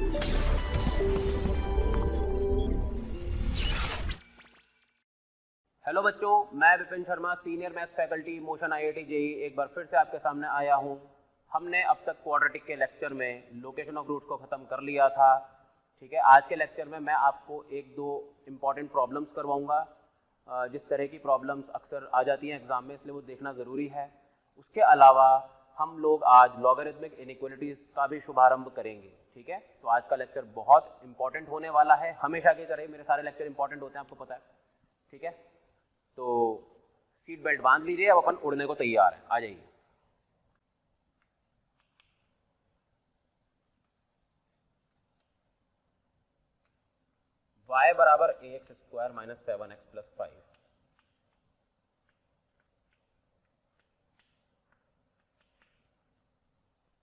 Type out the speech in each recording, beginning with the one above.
Hello बच्चों, मैं Vipin Sharma, senior maths faculty, Motion IIT JEE, एक बार फिर से आपके सामने आया हूं। हमने अब तक क्वाड्रेटिक के लेक्चर में लोकेशन ऑफ रूट्स को ख़त्म कर लिया था। ठीक है, आज के लेक्चर में मैं आपको एक दो इम्पॉर्टेंट प्रॉब्लम्स करवाऊंगा। जिस तरह की प्रॉब्लम्स अक्सर आ जाती हैं एग्जाम में, इसलिए वो देखना ज़रूरी है। उसके अलावा हम लोग आज लॉगरिथमिक इनइक्वालिटीज़ का भी शुभारंभ करेंगे। ठीक है, तो आज का लेक्चर बहुत इंपॉर्टेंट होने वाला है। हमेशा की तरह मेरे सारे लेक्चर इंपॉर्टेंट होते हैं, आपको पता है। ठीक है, तो सीट बेल्ट बांध लीजिए, अब अपन उड़ने को तैयार हैं। आ जाइए। y बराबर ax square minus 7x plus 5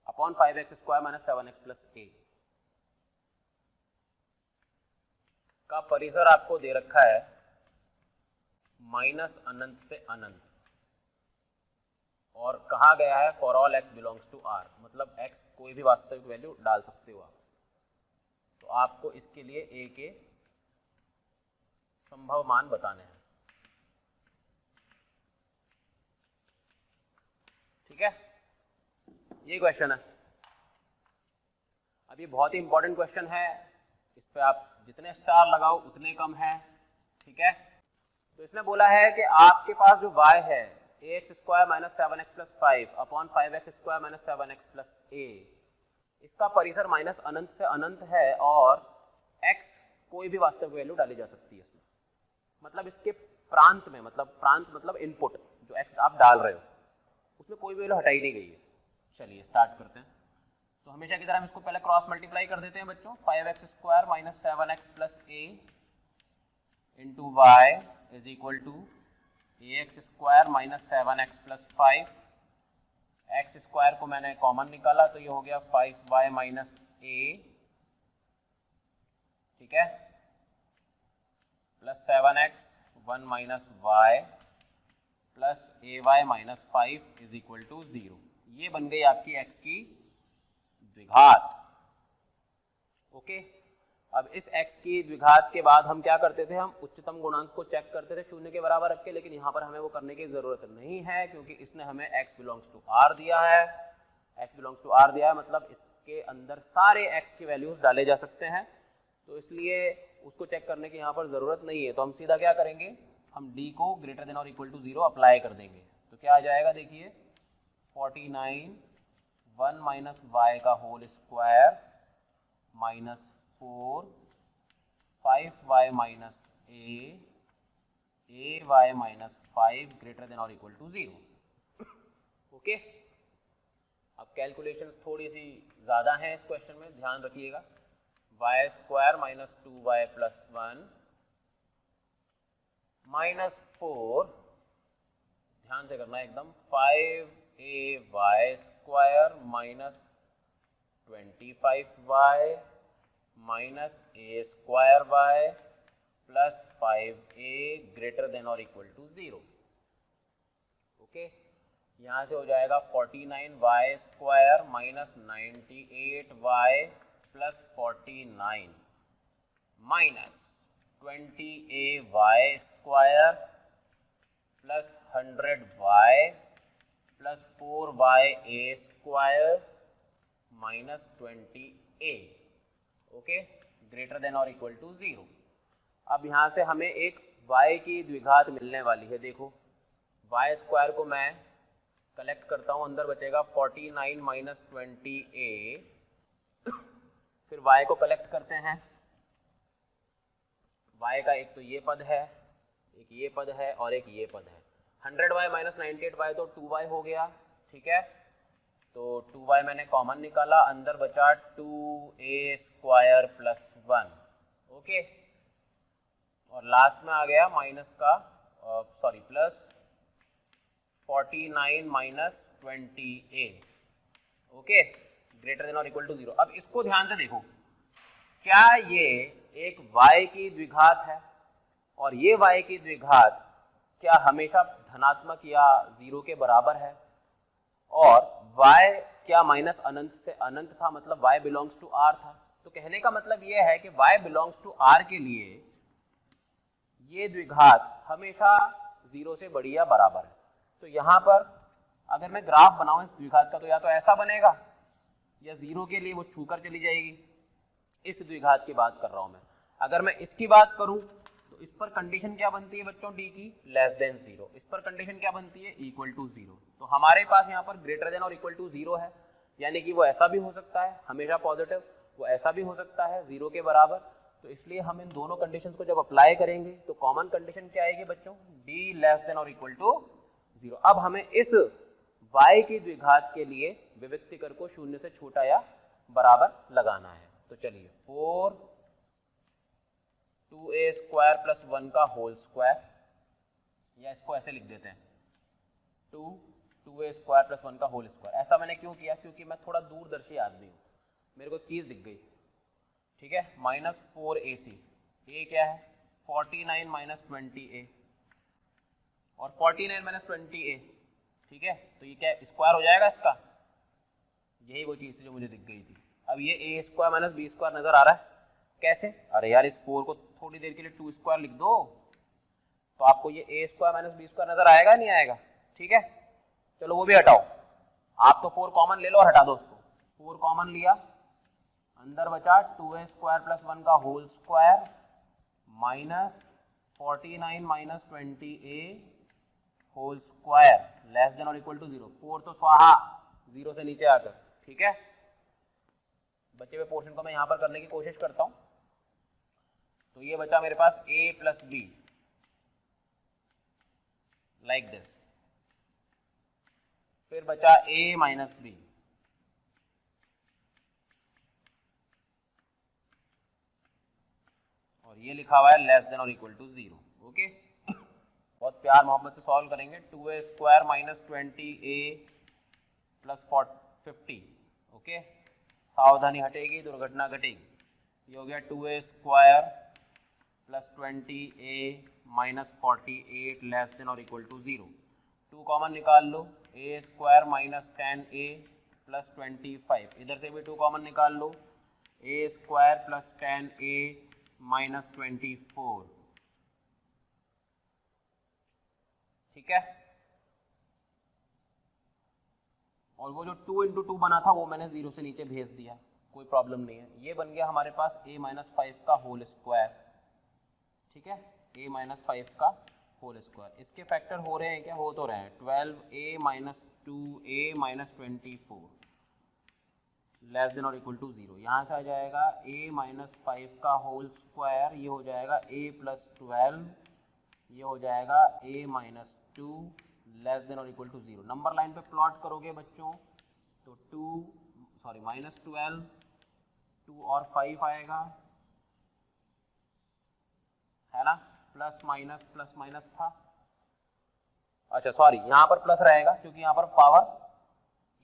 upon 5x square minus 7x plus a का परिसर आपको दे रखा है माइनस अनंत से अनंत, और कहा गया है for all x belongs to r, मतलब x कोई भी वास्तविक वैल्यू डाल सकते हो आप। तो आपको इसके लिए a के संभव मान बताने हैं। ठीक है, ये क्वेश्चन है। अब ये बहुत ही इंपॉर्टेंट क्वेश्चन है, इस पे आप जितने स्टार लगाओ उतने कम है। ठीक है, तो इसने बोला है कि आपके पास जो y है ax square minus 7x plus 5 upon 5x square minus 7x plus a, इसका परिसर माइनस अनंत से अनंत है और x कोई भी वास्तविक वैल्यू डाली जा सकती है इसमें। मतलब इसके प्रांत में, मतलब प्रांत मतलब इनपुट जो x आप डाल रहे हो उसमें कोई भी वैल्यू हटाई नहीं गई है। चलिए स्टार्ट करते हैं। तो हमेशा की तरह हम इसको पहले क्रॉस मल्टीप्लाई कर देते हैं बच्चों। 5x square minus 7x plus a into y is equal to ax square minus 7x plus 5। X square को मैंने कॉमन निकाला तो ये हो गया 5y माइनस a, ठीक है, plus 7x 1 minus y plus ay minus 5 is equal to 0। ये बन गई आपकी x की द्विघात। ओके, अब इस x की द्विघात के बाद हम क्या करते थे, हम उच्चतम गुणांक को चेक करते थे शून्य के बराबर रख के, लेकिन यहाँ पर हमें वो करने की जरूरत नहीं है क्योंकि इसने हमें x बिलोंग्स टू r दिया है। x बिलोंग्स टू r दिया है मतलब इसके अंदर सारे x की वैल्यूज डाले जा सकते हैं, तो इसलिए उसको चेक करने की यहाँ पर जरूरत नहीं है। तो हम सीधा क्या करेंगे, हम d को ग्रेटर देन और इक्वल टू 0 अप्लाई कर देंगे। तो क्या आ जाएगा, देखिए 49 1 माइनस y का whole square minus 4 5y minus ay minus 5 greater than और इक्वल टू 0। ओके, अब कैलकुलेशंस थोड़ी सी ज़्यादा हैं इस क्वेश्चन में, ध्यान रखिएगा। y square minus 2y plus 1 minus 4, ध्यान से करना एकदम, 5ay square minus 25y minus a square y plus 5a greater than और इक्वल टू 0। ओके, यहाँ से हो जाएगा 49y square minus 98y plus 49 minus 20ay square plus 100y plus 4ya square minus 20a, okay, greater than और equal to 0। अब यहाँ से हमें एक y की द्विघात मिलने वाली है। देखो y स्क्वायर को मैं कलेक्ट करता हूँ, अंदर बचेगा 49 माइनस 20a, फिर y को कलेक्ट करते हैं। y का एक तो ये पद है, एक ये पद है और एक ये पद है। 100y माइनस 98y तो 2y हो गया, ठीक है, तो 2y मैंने कॉमन निकाला, अंदर बचा 2a स्क्वायर प्लस 1, ओके, और लास्ट में आ गया माइनस का sorry plus 49 minus 20a, okay, greater than और इक्वल टू 0। अब इसको ध्यान से देखो, क्या ये एक y की द्विघात है और ये y की द्विघात क्या हमेशा धनात्मक या 0 के बराबर है, और y क्या माइनस अनंत से अनंत था, मतलब y बिलोंग्स टू r था। तो कहने का मतलब ये है कि y बिलोंग्स टू r के लिए ये द्विघात हमेशा 0 से बड़ी या बराबर है। तो यहाँ पर अगर मैं ग्राफ बनाऊं इस द्विघात का तो या तो ऐसा बनेगा या 0 के लिए वो छूकर चली जाएगी। इस द्विघात की बात कर रहा हूं मैं। अगर मैं इसकी बात करूं तो इस पर कंडीशन क्या बनती है बच्चों, d की लेस देन 0। इस पर कंडीशन क्या बनती है, इक्वल टू 0। तो हमारे पास यहाँ पर ग्रेटर देन और इक्वल टू 0 है, यानी कि वो ऐसा भी हो सकता है हमेशा पॉजिटिव, वो ऐसा भी हो सकता है 0 के बराबर। तो इसलिए हम इन दोनों कंडीशंस को जब अप्लाई करेंगे तो कॉमन कंडीशन क्या आएगी बच्चों, d लेस देन और इक्वल टू 0। अब हमें इस y की द्विघात के लिए विविक्तिकर को 0 से छोटा या बराबर लगाना है। तो चलिए 4 2a स्क्वायर प्लस 1 का होल स्क्वायर, या इसको ऐसे लिख देते हैं 2a स्क्वायर प्लस 1 का होल स्क्वायर। ऐसा मैंने क्यों किया, क्योंकि मैं थोड़ा दूरदर्शी आदमी हूँ, मेरे को एक चीज़ दिख गई, ठीक है। माइनस 4ac, a क्या है 49 माइनस 20a, और 49 माइनस 20a, ठीक है। तो ये क्या स्क्वायर हो जाएगा इसका, यही वो चीज़ थी जो मुझे दिख गई थी। अब ये a square minus b square नजर आ रहा है, कैसे, अरे यार इस 4 को थोड़ी देर के लिए 2 स्क्वायर लिख दो तो आपको ये a square minus b square नजर आएगा नहीं आएगा, ठीक है। चलो वो भी हटाओ, आप तो 4 कॉमन ले लो और हटा दो उसको। 4 कॉमन लिया, अंदर बचा 2a स्क्वायर प्लस 1 का whole square minus 49 minus 20a whole square less than और इक्वल टू 0। 4 तो स्वाहा 0 से नीचे आकर, ठीक है। बचे हुए पोर्शन को मैं यहां पर करने की कोशिश करता हूं। तो ये बचा मेरे पास a plus be like this, फिर बचा a माइनस बी, और ये लिखा हुआ है लेस देन और इक्वल टू 0। ओके, बहुत प्यार मोहब्बत से सॉल्व करेंगे। 2a square minus 20a plus 50, okay, सावधानी हटेगी दुर्घटना घटेगी। ये हो गया 2a square plus 20a minus 48 less than और इक्वल टू 0। 2 कॉमन निकाल लो, a square minus 10a plus 25, इधर से भी 2 कॉमन निकाल लो, a square plus 10a minus 24, ठीक है। और वो जो 2 इंटू 2 बना था वो मैंने 0 से नीचे भेज दिया, कोई प्रॉब्लम नहीं है। ये बन गया हमारे पास a माइनस 5 का होल स्क्वायर, ठीक है, a माइनस 5 का होल स्क्वायर। इसके फैक्टर हो रहे हैं क्या, हो तो रहे हैं। 12a minus 2a minus 24 less than और इक्वल टू 0। यहाँ से आ जाएगा a माइनस 5 का होल स्क्वायर, ये हो जाएगा a प्लस 12, ये हो जाएगा a माइनस 2 लेस देन और इक्वल टू 0। नंबर लाइन पे प्लॉट करोगे बच्चों तो माइनस 12, 2 और 5 आएगा, है ना, प्लस माइनस था, अच्छा सॉरी यहाँ पर प्लस रहेगा क्योंकि यहाँ पर पावर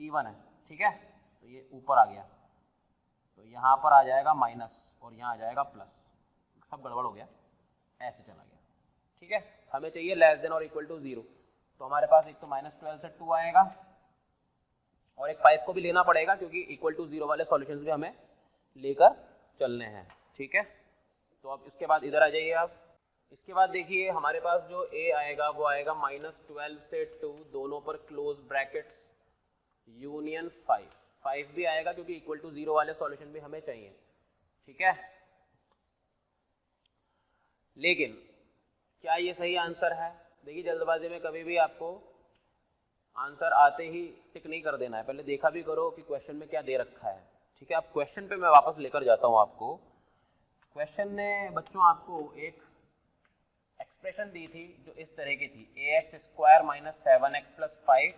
इवन है, ठीक है। तो ये ऊपर आ गया, तो यहाँ पर आ जाएगा माइनस और यहाँ आ जाएगा प्लस, सब गड़बड़ हो गया, ऐसे चला गया, ठीक है। हमें चाहिए लेस देन और इक्वल टू 0। तो हमारे पास एक तो माइनस 12 से 2 आएगा और एक 5 को भी लेना पड़ेगा क्योंकि इक्वल टू 0 वाले सॉल्यूशंस भी हमें लेकर चलने हैं, ठीक है। तो अब इसके बाद इधर आ जाइए आप। इसके बाद देखिए हमारे पास जो a आएगा वो आएगा माइनस 12 से 2, दोनों पर क्लोज ब्रैकेट्स यूनियन 5 भी आएगा क्योंकि इक्वल टू 0 वाले सॉल्यूशन भी हमें चाहिए, ठीक है। लेकिन क्या ये सही आंसर है? देखिए जल्दबाजी में कभी भी आपको आंसर आते ही टिक नहीं कर देना है, पहले देखा भी करो कि क्वेश्चन में क्या दे रखा है, ठीक है। अब क्वेश्चन पे मैं वापस लेकर जाता हूं आपको। क्वेश्चन ने बच्चों आपको एक एक्सप्रेशन दी थी जो इस तरह की थी, ax square minus 7x plus 5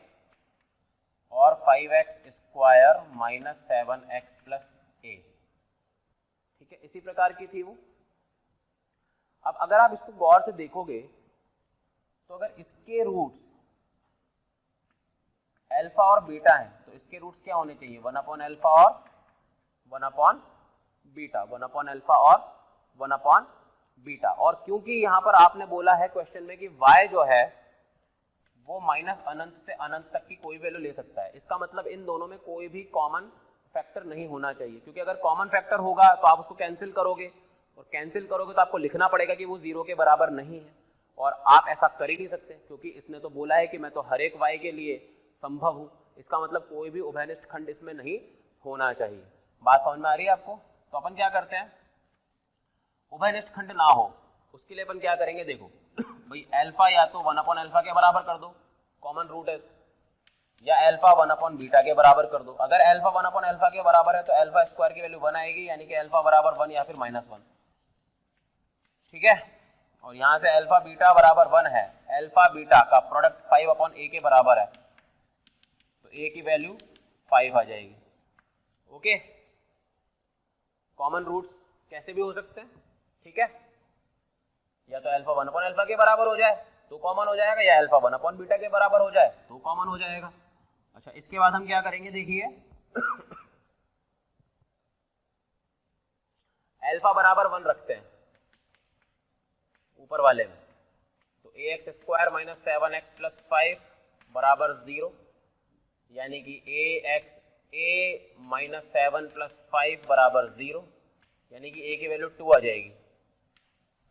और 5x square minus 7x plus a, ठीक है, इसी प्रकार की थी वो। अब अगर आप इसको गौर से देखोगे तो अगर इसके रूट्स अल्फा और बीटा हैं तो इसके रूट्स क्या होने चाहिए, 1 अपॉन अल्फा और 1 अपॉन बीटा, 1 अपॉन अल्फा और 1 अपॉन बीटा। और क्योंकि यहाँ पर आपने बोला है क्वेश्चन में कि y जो है वो माइनस अनंत से अनंत तक की कोई वैल्यू ले सकता है, इसका मतलब इन दोनों में कोई भी कॉमन फैक्टर नहीं होना चाहिए, क्योंकि अगर कॉमन फैक्टर होगा तो आप उसको कैंसिल करोगे, और कैंसिल करोगे तो आपको लिखना पड़ेगा कि वो 0 के बराबर नहीं है, और आप ऐसा कर ही नहीं सकते, क्योंकि इसने तो बोला है कि मैं तो हर एक y के लिए संभव हूँ। इसका मतलब कोई भी उभयनिष्ठ खंड इसमें नहीं होना चाहिए। बात समझ में आ रही है आपको? तो अपन क्या करते हैं, उभयनिष्ठ खंड ना हो उसके लिए अपन क्या करेंगे, देखो भाई अल्फा या तो 1/अल्फा के बराबर कर दो, कॉमन रूट है, या अल्फा 1/बीटा के बराबर कर दो। अगर अल्फा 1/अल्फा के बराबर है तो अल्फा स्क्वायर की वैल्यू 1 आएगी, यानी कि अल्फा बराबर 1 या फिर -1, ठीक है। और यहाँ से अल्फा बीटा बराबर 1 है, अल्फा बीटा का प्रोडक्ट 5/a के बराबर है, तो a की वैल्यू 5 आ जाएगी। ओके, कॉमन रूट्स कैसे भी हो सकते हैं, ठीक है, या तो अल्फा 1/अल्फा के बराबर हो जाए तो कॉमन हो जाएगा, या अल्फा 1/बीटा के बराबर हो जाए तो कॉमन हो जाएगा। अच्छा, इसके बाद हम क्या करेंगे, देखिए अल्फा बराबर 1 रखते हैं ऊपर वाले में, तो ax square minus 7x plus 5 बराबर 0, यानी कि a माइनस 7 प्लस 5 बराबर 0, यानी कि a की वैल्यू 2 आ जाएगी,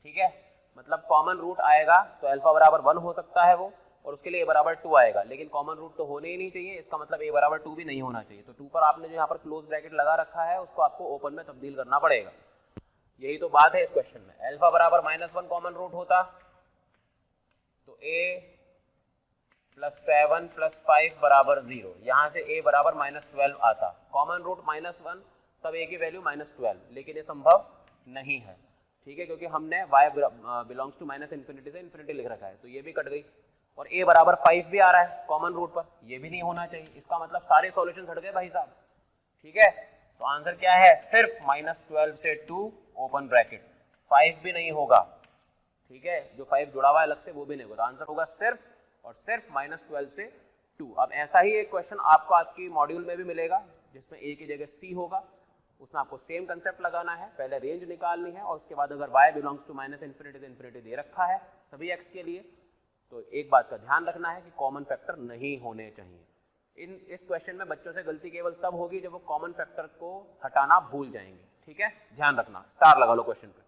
ठीक है। मतलब कॉमन रूट आएगा तो अल्फा बराबर 1 हो सकता है वो, और उसके लिए a बराबर 2 आएगा, लेकिन कॉमन रूट तो होने ही नहीं चाहिए, इसका मतलब a बराबर 2 भी नहीं होना चाहिए। तो 2 पर आपने जो यहाँ पर क्लोज ब्रैकेट लगा रखा है उसको आपको ओपन में तब्दील करना पड़ेगा, यही तो बात है इस क्वेश्चन में। अल्फा बराबर -1 कॉमन रूट होता तो a प्लस 7 प्लस 5 बराबर 0, यहाँ से a बराबर -12 आता, कॉमन रूट -1 तब a की वैल्यू -12, लेकिन ये संभव नहीं है, ठीक है, क्योंकि हमने y बिलोंग्स टू -इन्फिनिटी से इन्फिनिटी लिख रखा है, तो ये भी कट गई। और a बराबर 5 भी आ रहा है कॉमन रूट पर, ये भी नहीं होना चाहिए, इसका मतलब सारे सॉल्यूशन हट गए भाई साहब, ठीक है। तो आंसर क्या है, सिर्फ -12 से 2 ओपन ब्रैकेट, 5 भी नहीं होगा, ठीक है, जो 5 जुड़ा हुआ है अलग से वो भी नहीं होगा, तो आंसर होगा सिर्फ और सिर्फ -12 से 2। अब ऐसा ही एक क्वेश्चन आपको आपकी मॉड्यूल में भी मिलेगा जिसमें a की जगह c होगा, उसमें आपको सेम कंसेप्ट लगाना है, पहले रेंज निकालनी है, और उसके बाद अगर y बिलोंग्स टू -इन्फिनिटी से इन्फिनिटी दे रखा है सभी x के लिए, तो एक बात का ध्यान रखना है कि कॉमन फैक्टर नहीं होने चाहिए। इस क्वेश्चन में बच्चों से गलती केवल तब होगी जब वो कॉमन फैक्टर को हटाना भूल जाएंगे, ठीक है, ध्यान रखना, स्टार लगा लो क्वेश्चन पे।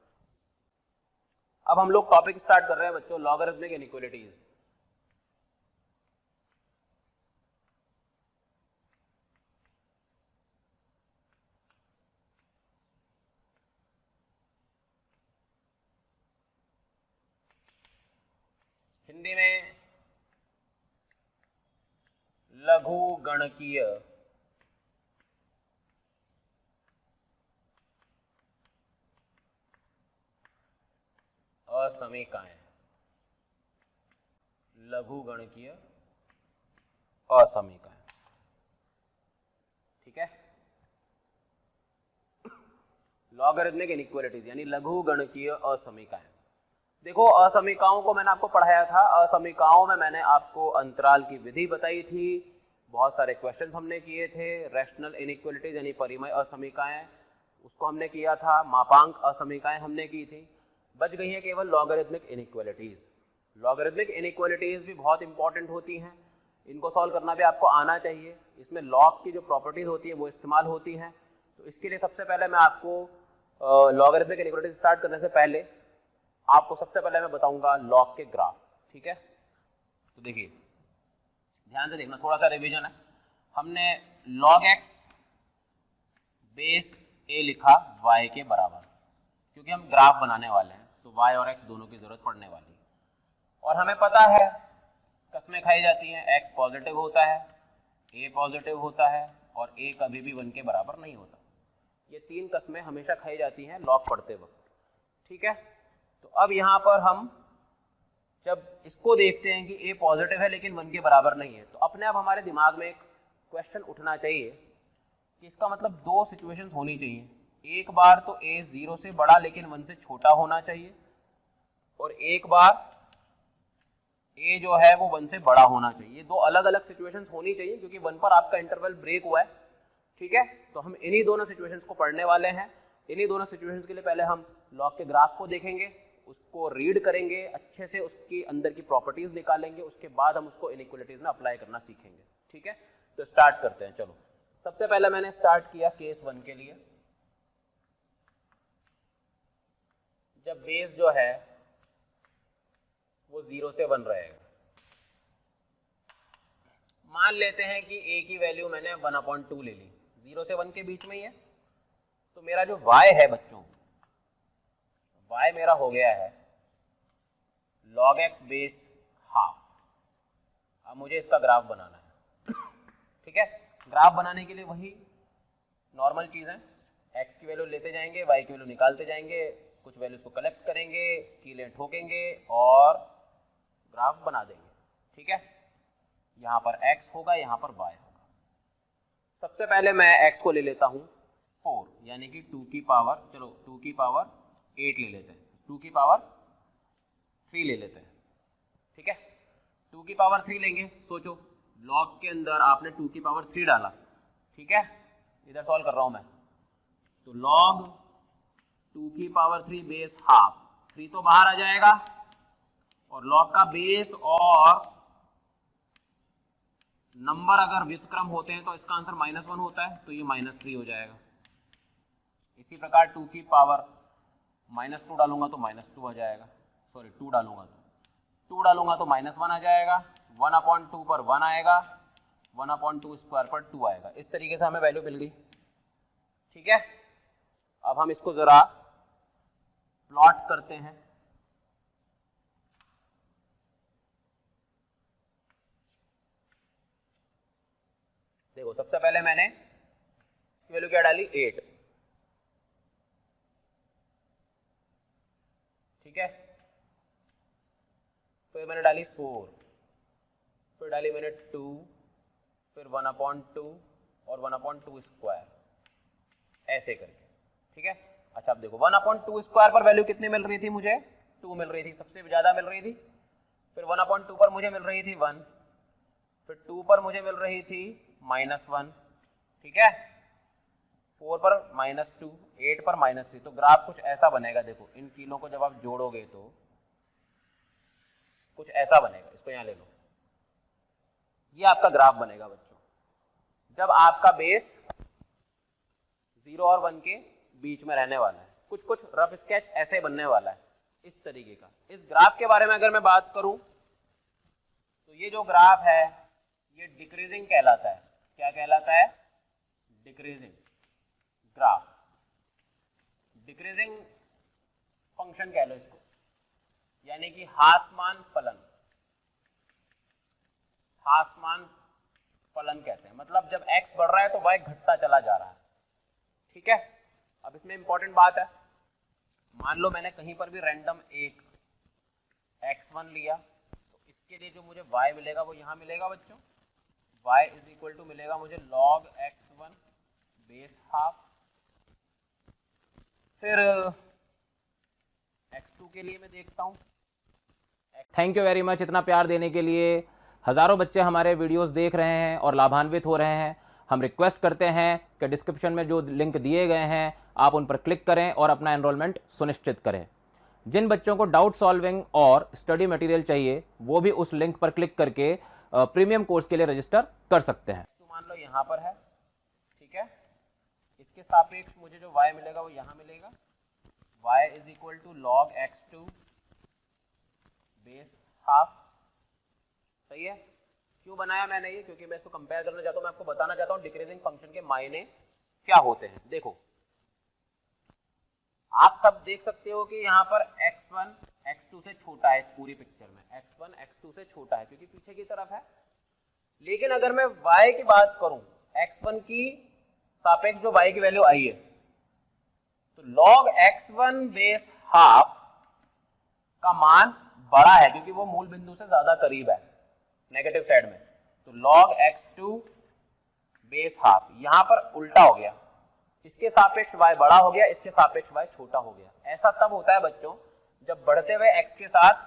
अब हम लोग टॉपिक स्टार्ट कर रहे हैं बच्चों, लॉगरिथमिक इनइक्वालिटीज। हिंदी में लघु गणकीय असमीकाएं, लघु गणकीय असमीकाएं, ठीक है, लॉगरिथमिक इनइक्वालिटीज यानी लघु गणकीय असमीकाएं। देखो, असमीकाओं को मैंने आपको पढ़ाया था, असमीकाओं में मैंने आपको अंतराल की विधि बताई थी, बहुत सारे क्वेश्चंस हमने किए थे, रैशनल इनइक्वालिटीज यानी परिमेय असमीकाएं उसको हमने किया था, मापांक असमीकाएं हमने की थी, बच गई हैं केवल लॉगरिथमिक इनइक्वालिटीज। लॉगरिथमिक इनइक्वालिटीज भी बहुत इंपॉर्टेंट होती हैं, इनको सॉल्व करना भी आपको आना चाहिए, इसमें लॉग की जो प्रॉपर्टीज होती है वो इस्तेमाल होती हैं। तो इसके लिए सबसे पहले मैं आपको लॉगरिथमिक इनइक्वालिटीज स्टार्ट करने से पहले आपको सबसे पहले मैं बताऊंगा लॉग के ग्राफ, ठीक है। तो देखिए ध्यान से देखना, थोड़ा सा रिवीजन है, हमने log x बेस a लिखा y के बराबर, क्योंकि हम ग्राफ बनाने वाले हैं तो y और x दोनों की जरूरत पड़ने वाली है, और हमें पता है कस्में खाई जाती हैं, x पॉजिटिव होता है, a पॉजिटिव होता है, और a कभी भी 1 के बराबर नहीं होता, ये 3 कस्में हमेशा खाई जाती हैं लॉग पढ़ते वक्त, ठीक है। तो अब यहाँ पर हम जब इसको देखते हैं कि a पॉजिटिव है लेकिन 1 के बराबर नहीं है, तो अपने आप हमारे दिमाग में एक क्वेश्चन उठना चाहिए कि इसका मतलब 2 सिचुएशंस होनी चाहिए, एक बार तो a 0 से बड़ा लेकिन 1 से छोटा होना चाहिए, और एक बार a जो है वो 1 से बड़ा होना चाहिए। 2 अलग अलग सिचुएशंस होनी चाहिए, क्योंकि 1 पर आपका इंटरवल ब्रेक हुआ है, ठीक है। तो हम इन्हीं दोनों सिचुएशंस को पढ़ने वाले हैं। इन्हीं दोनों सिचुएशंस के लिए पहले हम लॉग के ग्राफ को देखेंगे, उसको रीड करेंगे अच्छे से, उसकी अंदर की प्रॉपर्टीज निकालेंगे, उसके बाद हम उसको इनइक्वालिटीज में अप्लाई करना सीखेंगे, ठीक है। तो स्टार्ट करते हैं, चलो। सबसे पहले मैंने स्टार्ट किया केस 1 के लिए। जब बेस जो है वो 0 से 1 रहेगा, मान लेते हैं कि a की वैल्यू मैंने 1/2 ले ली, 0 से 1 के बीच में ही है, तो मेरा जो y है बच्चों, y मेरा हो गया है log x बेस हाफ। अब मुझे इसका ग्राफ बनाना है, ठीक है। ग्राफ बनाने के लिए वही नॉर्मल चीज़ है, x की वैल्यू लेते जाएंगे, y की वैल्यू निकालते जाएंगे, कुछ वैल्यूज को कलेक्ट करेंगे, कीलें ठोकेंगे और ग्राफ बना देंगे, ठीक है। यहाँ पर x होगा, यहाँ पर y होगा। सबसे पहले मैं x को ले लेता हूँ 4, यानी कि 2 की पावर, चलो 2 की पावर 8 ले लेते हैं, 2 की पावर 3 ले लेते हैं, ठीक है। 2 की पावर 3 लेंगे, सोचो लॉग के अंदर आपने 2 की पावर 3 डाला, ठीक है। इधर सॉल्व कर रहा हूँ मैं, तो लॉग 2 की पावर 3 बेस हाफ, 3 तो बाहर आ जाएगा और लॉग का बेस और नंबर अगर व्युत्क्रम होते हैं तो इसका आंसर -1 होता है, तो ये -3 हो जाएगा। इसी प्रकार 2 की पावर -2 डालूंगा तो -2 आ जाएगा, सॉरी 2 डालूंगा तो -1 आ जाएगा, 1/2 पर 1 आएगा, 1/2 स्क्वायर पर 2 आएगा। इस तरीके से हमें वैल्यू मिल गई, ठीक है। अब हम इसको जरा प्लॉट करते हैं। देखो सबसे पहले मैंने इसकी वैल्यू क्या डाली 8, ठीक है। फिर मैंने डाली 4, फिर डाली मैंने 2, फिर 1/2 और 1/2 स्क्वायर, ऐसे करके, ठीक है। अच्छा अब देखो 1/2 स्क्वायर पर वैल्यू कितनी मिल रही थी मुझे, 2 मिल रही थी, सबसे ज्यादा मिल रही थी। फिर 1/2 पर मुझे मिल रही थी 1, फिर 2 पर मुझे मिल रही थी -1, ठीक है। 4 पर -2, 8 पर -3। तो ग्राफ कुछ ऐसा बनेगा, देखो इन तीनों को जब आप जोड़ोगे तो कुछ ऐसा बनेगा, इसको यहाँ ले लो, ये आपका ग्राफ बनेगा बच्चों, जब आपका बेस 0 और 1 के बीच में रहने वाला है। कुछ कुछ रफ स्केच ऐसे बनने वाला है, इस तरीके का। इस ग्राफ के बारे में अगर मैं बात करूं तो ये जो ग्राफ है ये डिक्रीजिंग कहलाता है। क्या कहलाता है? डिक्रीजिंग ग्राफ, डिक्रीजिंग फंक्शन कह लो इसको, यानी कि ह्रासमान फलन, ह्रासमान फलन कहते हैं। मतलब जब x बढ़ रहा है तो y घटता चला जा रहा है, ठीक है। अब इसमें इंपॉर्टेंट बात है, मान लो मैंने कहीं पर भी रैंडम एक x1 लिया, तो इसके लिए जो मुझे y मिलेगा वो यहाँ मिलेगा बच्चों, y इज इक्वल टू मिलेगा मुझे log x1 बेस हाफ। फिर x2 के लिए मैं देखता हूँ। थैंक यू वेरी मच इतना प्यार देने के लिए। हज़ारों बच्चे हमारे वीडियोस देख रहे हैं और लाभान्वित हो रहे हैं। हम रिक्वेस्ट करते हैं कि डिस्क्रिप्शन में जो लिंक दिए गए हैं आप उन पर क्लिक करें और अपना एनरोलमेंट सुनिश्चित करें। जिन बच्चों को डाउट सॉल्विंग और स्टडी मटेरियल चाहिए वो भी उस लिंक पर क्लिक करके प्रीमियम कोर्स के लिए रजिस्टर कर सकते हैं। तो मान लो यहाँ पर है, ठीक है, इसके सापेक्ष मुझे जो y मिलेगा वो यहाँ मिलेगा, y is equal to log x2 base half. सही है। क्यों बनाया मैंने ये? क्योंकि मैं इसको कंपेयर करना चाहता हूँ, मैं आपको बताना चाहता हूँ डिक्रीजिंग फंक्शन के मायने क्या होते हैं। देखो आप सब देख सकते हो कि यहाँ पर x1 x2 से छोटा है, इस पूरी पिक्चर में x1 x2 से छोटा है क्योंकि पीछे की तरफ है। लेकिन अगर मैं y की बात करूं, x1 की सापेक्ष जो y की वैल्यू आई है, तो log x1 बेस हाफ का मान बड़ा है क्योंकि वो मूल बिंदु से ज्यादा करीब है नेगेटिव साइड में, तो log x2 बेस हाफ। यहां पर उल्टा हो गया, इसके सापेक्ष y बड़ा हो गया, इसके सापेक्ष y छोटा हो गया। ऐसा तब होता है बच्चों जब बढ़ते हुए x के साथ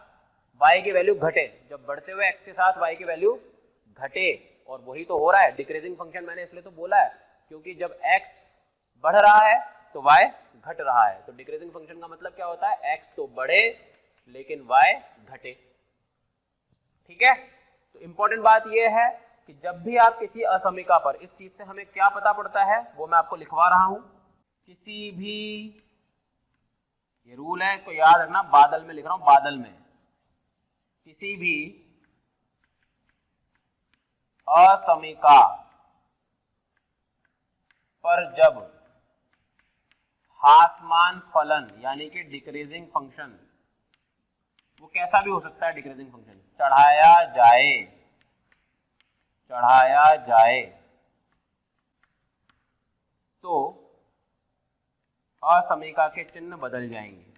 y की वैल्यू घटे, जब बढ़ते हुए x के साथ y की वैल्यू घटे, और वही तो हो रहा है। डिक्रीजिंग फंक्शन मैंने इसलिए तो बोला है क्योंकि जब x बढ़ रहा है तो y घट रहा है। तो डिक्रीजिंग फंक्शन का मतलब क्या होता है? x तो बढ़े लेकिन y घटे, ठीक है। तो इंपॉर्टेंट बात यह है कि जब भी आप किसी असमीका पर, इस चीज से हमें क्या पता पड़ता है वो मैं आपको लिखवा रहा हूं, किसी भी, ये रूल है इसको याद रखना, बादल में लिख रहा हूं, बादल में, किसी भी असमीका पर जब ह्रासमान फलन यानी कि डिक्रीजिंग फंक्शन, वो कैसा भी हो सकता है डिक्रीजिंग फंक्शन, चढ़ाया जाए तो असमीका के चिन्ह बदल जाएंगे,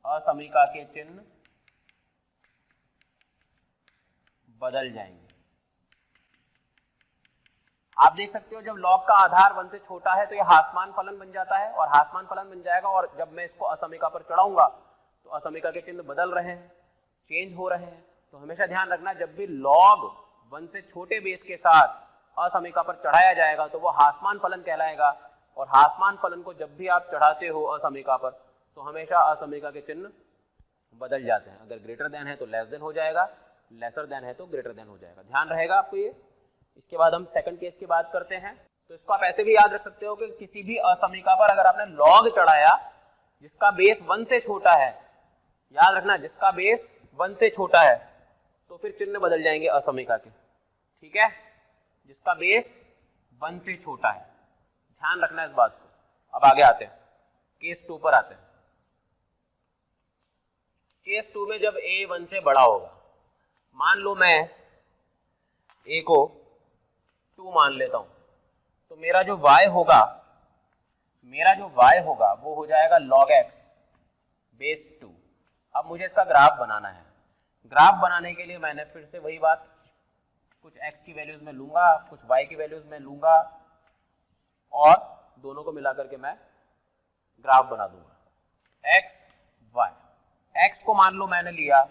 असमीका के चिन्ह बदल जाएंगे। आप देख सकते हो जब लॉग का आधार 1 से छोटा है तो ये ह्रासमान फलन बन जाता है, और ह्रासमान फलन बन जाएगा, और जब मैं इसको असमीका पर चढ़ाऊंगा तो असमीका के चिन्ह बदल रहे हैं, चेंज हो रहे हैं। तो हमेशा ध्यान रखना, जब भी लॉग 1 से छोटे बेस के साथ असमीका पर चढ़ाया जाएगा तो वो ह्रासमान फलन कहलाएगा, और ह्रासमान फलन को जब भी आप चढ़ाते हो असमीका पर तो हमेशा असमीका के चिन्ह बदल जाते हैं। अगर ग्रेटर देन है तो लेस देन हो जाएगा, लेसर देन है तो ग्रेटर देन हो जाएगा। ध्यान रहेगा आपको ये। इसके बाद हम सेकंड केस की बात करते हैं। तो इसको आप ऐसे भी याद रख सकते हो कि किसी भी असमीका पर अगर आपने लॉग चढ़ाया जिसका बेस 1 से छोटा है, याद रखना जिसका बेस 1 से छोटा है, तो फिर चिन्ह बदल जाएंगे असमीका के, ठीक है, जिसका बेस 1 से छोटा है। ध्यान रखना इस बात को। अब आगे आते हैं, केस 2 पर आते हैं। केस 2 में जब a 1 से बड़ा होगा, मान लो मैं a को 2 मान लेता हूं, तो मेरा जो y होगा वो हो जाएगा log x बेस 2। अब मुझे इसका ग्राफ बनाना है। ग्राफ बनाने के लिए मैंने फिर से वही बात, कुछ x की वैल्यूज में लूंगा, कुछ y की वैल्यूज में लूंगा, और दोनों को मिलाकर के मैं ग्राफ बना दूंगा x y। x को मान लो मैंने लिया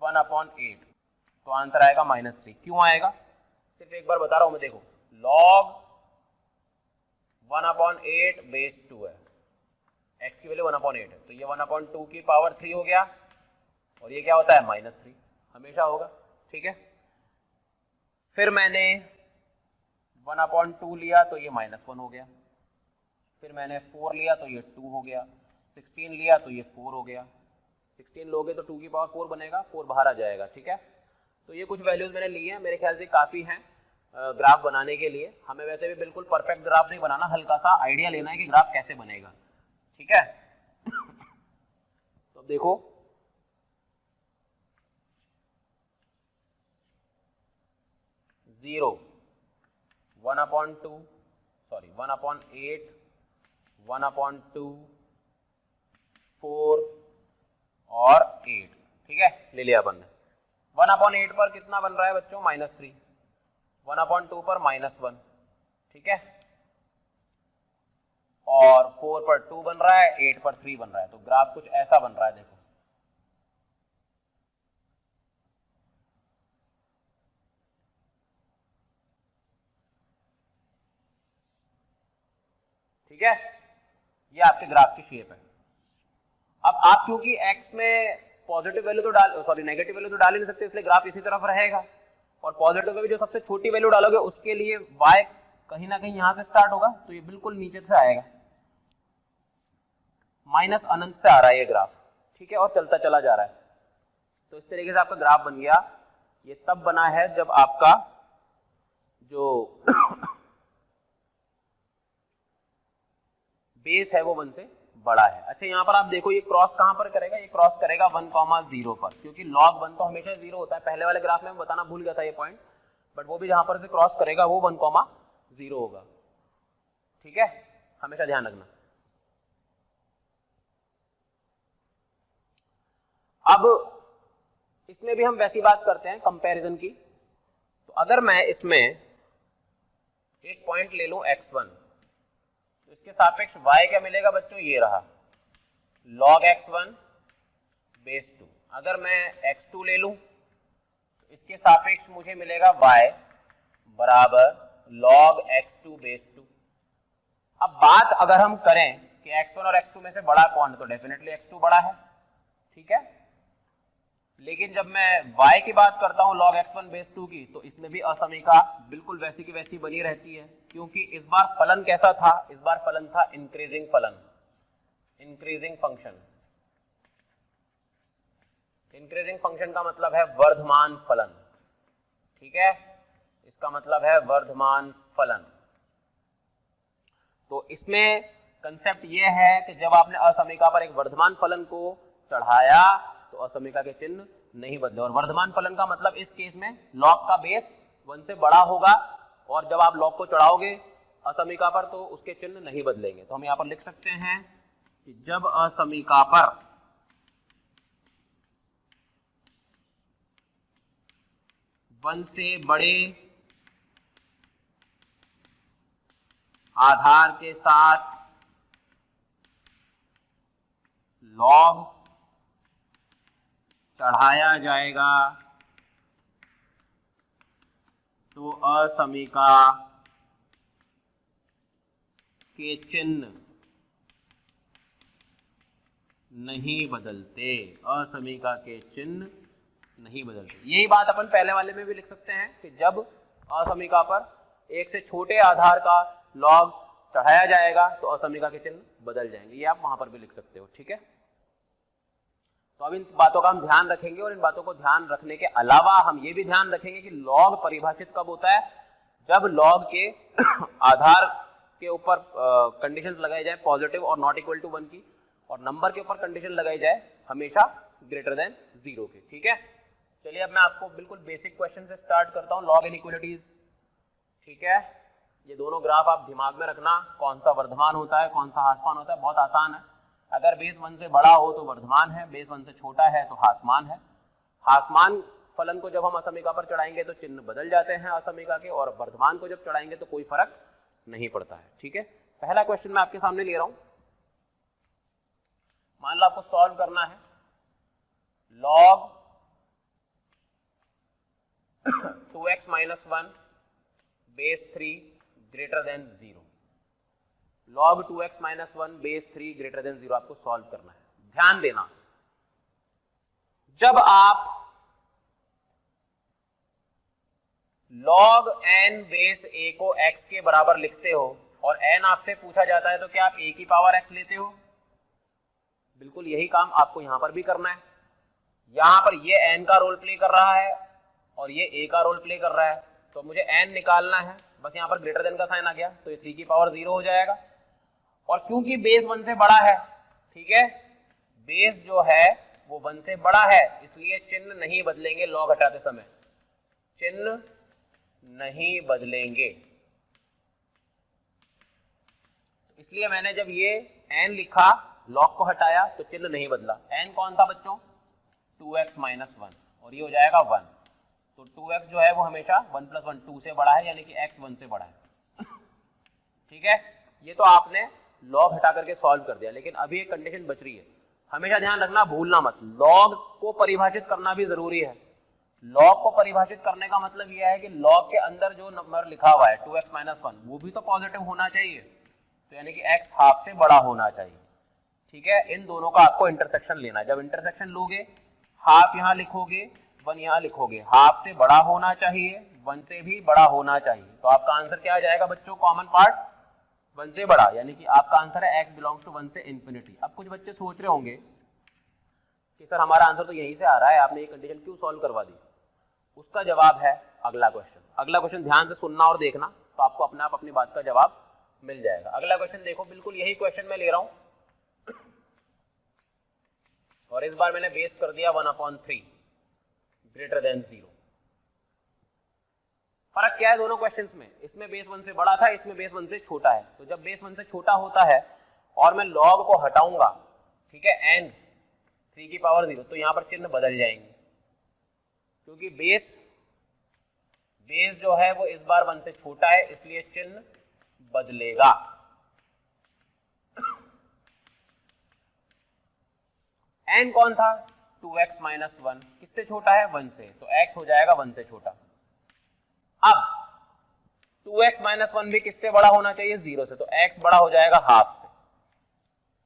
1/8, तो आंसर आएगा -3। क्यों आएगा, सिर्फ एक बार बता रहा हूं मैं, देखो log 1/8 बेस 2 है, x की वैल्यू 1/8 है, तो ये 1/2 की पावर 3 हो गया, और ये क्या होता है -3, हमेशा होगा, ठीक है। फिर मैंने 1/2 लिया तो ये -1 हो गया, फिर मैंने 4 लिया तो ये 2 हो गया, 16 लिया तो ये 4 हो गया, 16 लोगे तो 2 की पावर 4 बनेगा, 4 बाहर आ जाएगा, ठीक है। तो ये कुछ वैल्यूज मैंने ली हैं, मेरे ख्याल से काफ़ी हैं ग्राफ बनाने के लिए। हमें वैसे भी बिल्कुल परफेक्ट ग्राफ नहीं बनाना, हल्का सा आइडिया लेना है कि ग्राफ कैसे बनेगा, ठीक है। तो देखो जीरो 1/2 सॉरी 1/8 1/2 4 और 8, ठीक है, ले लिया अपन ने। 1/8 पर कितना बन रहा है बच्चों, -3, 1/2 पर -1, ठीक है, और 4 पर 2 बन रहा है, 8 पर 3 बन रहा है। तो ग्राफ कुछ ऐसा बन रहा है, देखो ठीक है, ये आपके ग्राफ की शेप है। अब आप क्योंकि x में पॉजिटिव वैल्यू तो नेगेटिव वैल्यू तो डाल ही नहीं सकते, इसलिए ग्राफ इसी तरफ रहेगा, और पॉजिटिव में जो सबसे छोटी वैल्यू डालोगे उसके लिए y कहीं ना कहीं यहां से स्टार्ट होगा, तो ये बिल्कुल नीचे से आएगा, माइनस अनंत से आ रहा है ये ग्राफ, ठीक है, और चलता चला जा रहा है। तो इस तरीके से आपका ग्राफ बन गया। ये तब बना है जब आपका जो बेस है वो 1 से बड़ा है। अच्छा, यहाँ पर आप देखो ये क्रॉस कहां पर करेगा, ये क्रॉस करेगा 1,0 पर, क्योंकि log 1 तो हमेशा 0 होता है। पहले वाले ग्राफ में मैं बताना भूल गया था ये पॉइंट, बट वो भी जहां पर से क्रॉस करेगा वो 1,0 होगा, ठीक है, हमेशा ध्यान रखना। अब इसमें भी हम वैसी बात करते हैं कंपैरिजन की। तो अगर मैं इसमें एक पॉइंट ले लूं x1, तो इसके सापेक्ष y क्या मिलेगा बच्चों, ये रहा log x1 बेस 2। अगर मैं x2 ले लूं तो इसके सापेक्ष मुझे मिलेगा y बराबर log x2 बेस 2। अब बात अगर हम करें कि x1 और x2 में से बड़ा कौन है, तो डेफिनेटली x2 बड़ा है, ठीक है। लेकिन जब मैं y की बात करता हूँ log x1 बेस 2 की, तो इसमें भी असमीका बिल्कुल वैसी की वैसी बनी रहती है, क्योंकि इस बार फलन कैसा था, इस बार फलन था इंक्रीजिंग फलन, इंक्रीजिंग फंक्शन। इंक्रीजिंग फंक्शन का मतलब है वर्धमान फलन, ठीक है, इसका मतलब है वर्धमान फलन। तो इसमें कंसेप्ट ये है कि जब आपने असमीका पर एक वर्धमान फलन को चढ़ाया तो असमीका के चिन्ह नहीं बदले, और वर्धमान फलन का मतलब इस केस में log का बेस 1 से बड़ा होगा, और जब आप log को चढ़ाओगे असमीका पर तो उसके चिन्ह नहीं बदलेंगे। तो हम यहाँ पर लिख सकते हैं कि जब असमीका पर वन से बड़े आधार के साथ log चढ़ाया जाएगा तो असमीका के चिन्ह नहीं बदलते, असमीका के चिन्ह नहीं बदलते। यही बात अपन पहले वाले में भी लिख सकते हैं कि जब असमीका पर एक से छोटे आधार का log चढ़ाया जाएगा तो असमीका के चिन्ह बदल जाएंगे, ये आप वहां पर भी लिख सकते हो, ठीक है। तो अब इन बातों का हम ध्यान रखेंगे, और इन बातों को ध्यान रखने के अलावा हम ये भी ध्यान रखेंगे कि log परिभाषित कब होता है, जब log के आधार के ऊपर कंडीशंस लगाई जाए पॉजिटिव और नॉट इक्वल टू 1 की, और नंबर के ऊपर कंडीशन लगाई जाए हमेशा ग्रेटर देन 0 के, ठीक है। चलिए अब मैं आपको बिल्कुल बेसिक क्वेश्चन से स्टार्ट करता हूँ, log इनइक्वालिटीज, ठीक है। ये दोनों ग्राफ आप दिमाग में रखना, कौन सा वर्धमान होता है कौन सा ह्रासमान होता है, बहुत आसान है। अगर बेस 1 से बड़ा हो तो वर्धमान है, बेस 1 से छोटा है तो ह्रासमान है। ह्रासमान फलन को जब हम असमीका पर चढ़ाएंगे तो चिन्ह बदल जाते हैं असमीका के, और वर्धमान को जब चढ़ाएंगे तो कोई फर्क नहीं पड़ता है, ठीक है। पहला क्वेश्चन मैं आपके सामने ले रहा हूं, मान लो आपको सॉल्व करना है log 2x - 1 base 3 greater than 0, log 2x - 1 base 3 greater than 0 आपको सॉल्व करना है। ध्यान देना, जब आप log n बेस a को x के बराबर लिखते हो और n आपसे पूछा जाता है तो क्या आप a की पावर x लेते हो? बिल्कुल यही काम आपको यहां पर भी करना है। यहां पर ये n का रोल प्ले कर रहा है और ये a का रोल प्ले कर रहा है, तो मुझे n निकालना है, बस यहां पर ग्रेटर देन का साइन आ गया तो ये 3 की पावर 0 हो जाएगा। और क्योंकि बेस 1 से बड़ा है, ठीक है, बेस जो है वो 1 से बड़ा है, इसलिए चिन्ह नहीं बदलेंगे, log हटाते समय चिन्ह नहीं बदलेंगे। इसलिए मैंने जब ये n लिखा, log को हटाया तो चिन्ह नहीं बदला। n कौन था बच्चों? 2x - 1, और ये हो जाएगा 1। तो 2x जो है वो हमेशा 1 + 1 2 से बड़ा है, यानी कि x 1 से बड़ा है, ठीक है। ये तो आपने log हटा करके सॉल्व कर दिया, लेकिन अभी एक कंडीशन बच रही है, हमेशा ध्यान रखना, भूलना मत, log को परिभाषित करना भी जरूरी है। log को परिभाषित करने का मतलब यह है कि log के अंदर जो नंबर लिखा हुआ है 2x - 1 वो भी तो पॉजिटिव होना चाहिए, तो यानी कि x हाफ से बड़ा होना चाहिए, ठीक है। इन दोनों का आपको इंटरसेक्शन लेना है। जब इंटरसेक्शन लोगे, हाफ यहाँ लिखोगे 1 यहाँ लिखोगे, हाफ से बड़ा होना चाहिए 1 से भी बड़ा होना चाहिए, तो आपका आंसर क्या आ जाएगा बच्चों? कॉमन पार्ट 1 से बड़ा, यानी कि आपका आंसर है x बिलोंग्स टू 1 से इन्फिनिटी। अब कुछ बच्चे सोच रहे होंगे कि सर हमारा आंसर तो यहीं से आ रहा है, आपने ये कंडीशन क्यों सॉल्व करवा दी? उसका जवाब है अगला क्वेश्चन। अगला क्वेश्चन ध्यान से सुनना और देखना, तो आपको अपने आप अपनी बात का जवाब मिल जाएगा। अगला क्वेश्चन देखो, बिल्कुल यही क्वेश्चन मैं ले रहा हूं, और इस बार मैंने बेस कर दिया 1/3 ग्रेटर देन 0। फर्क क्या है दोनों क्वेश्चंस में? इसमें बेस 1 से बड़ा था, इसमें बेस 1 से छोटा है। तो जब बेस 1 से छोटा होता है और मैं log को हटाऊंगा, ठीक है, n 3 की पावर 0, तो यहां पर चिन्ह बदल जाएंगे, क्योंकि बेस जो है वो इस बार 1 से छोटा है, इसलिए चिन्ह बदलेगा। n कौन था? 2x - 1, किससे छोटा है? 1 से, तो x हो जाएगा 1 से छोटा। अब 2x - 1 भी किससे बड़ा होना चाहिए? 0 से, तो x बड़ा हो जाएगा हाफ से,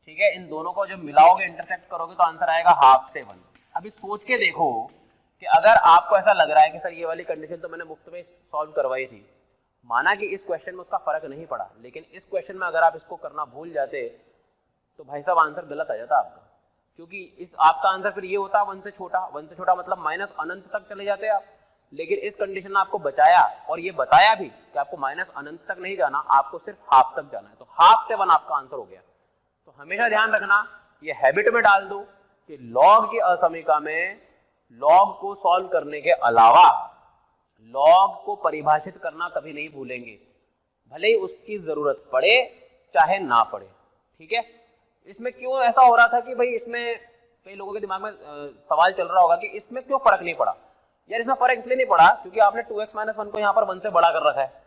ठीक है। इन दोनों को जब मिलाओगे, इंटरसेक्ट करोगे, तो आंसर आएगा हाफ से 1। अभी सोच के देखो कि अगर आपको ऐसा लग रहा है कि सर ये वाली कंडीशन तो मैंने मुफ्त में सॉल्व करवाई थी, माना कि इस क्वेश्चन में उसका फर्क नहीं पड़ा, लेकिन इस क्वेश्चन में अगर आप इसको करना भूल जाते तो भाई साहब आंसर गलत आ जाता आपका, क्योंकि इस आपका आंसर फिर ये होता 1 से छोटा मतलब माइनस अनंत तक चले जाते आप। लेकिन इस कंडीशन ने आपको बचाया और ये बताया भी कि आपको माइनस अनंत तक नहीं जाना, आपको सिर्फ हाफ तक जाना है, तो हाफ से 1 आपका आंसर हो गया। तो हमेशा ध्यान रखना, ये हैबिट में डाल दो कि लॉग की असमीका में लॉग को सॉल्व करने के अलावा लॉग को परिभाषित करना कभी नहीं भूलेंगे, भले ही उसकी जरूरत पड़े चाहे ना पड़े। ठीक है, इसमें क्यों ऐसा हो रहा था कि भाई इसमें कई लोगों के दिमाग में सवाल चल रहा होगा कि इसमें क्यों फर्क नहीं पड़ा। यार इसमें फर्क इसलिए नहीं पड़ा क्योंकि आपने 2x - 1 को यहाँ पर 1 से बड़ा कर रखा है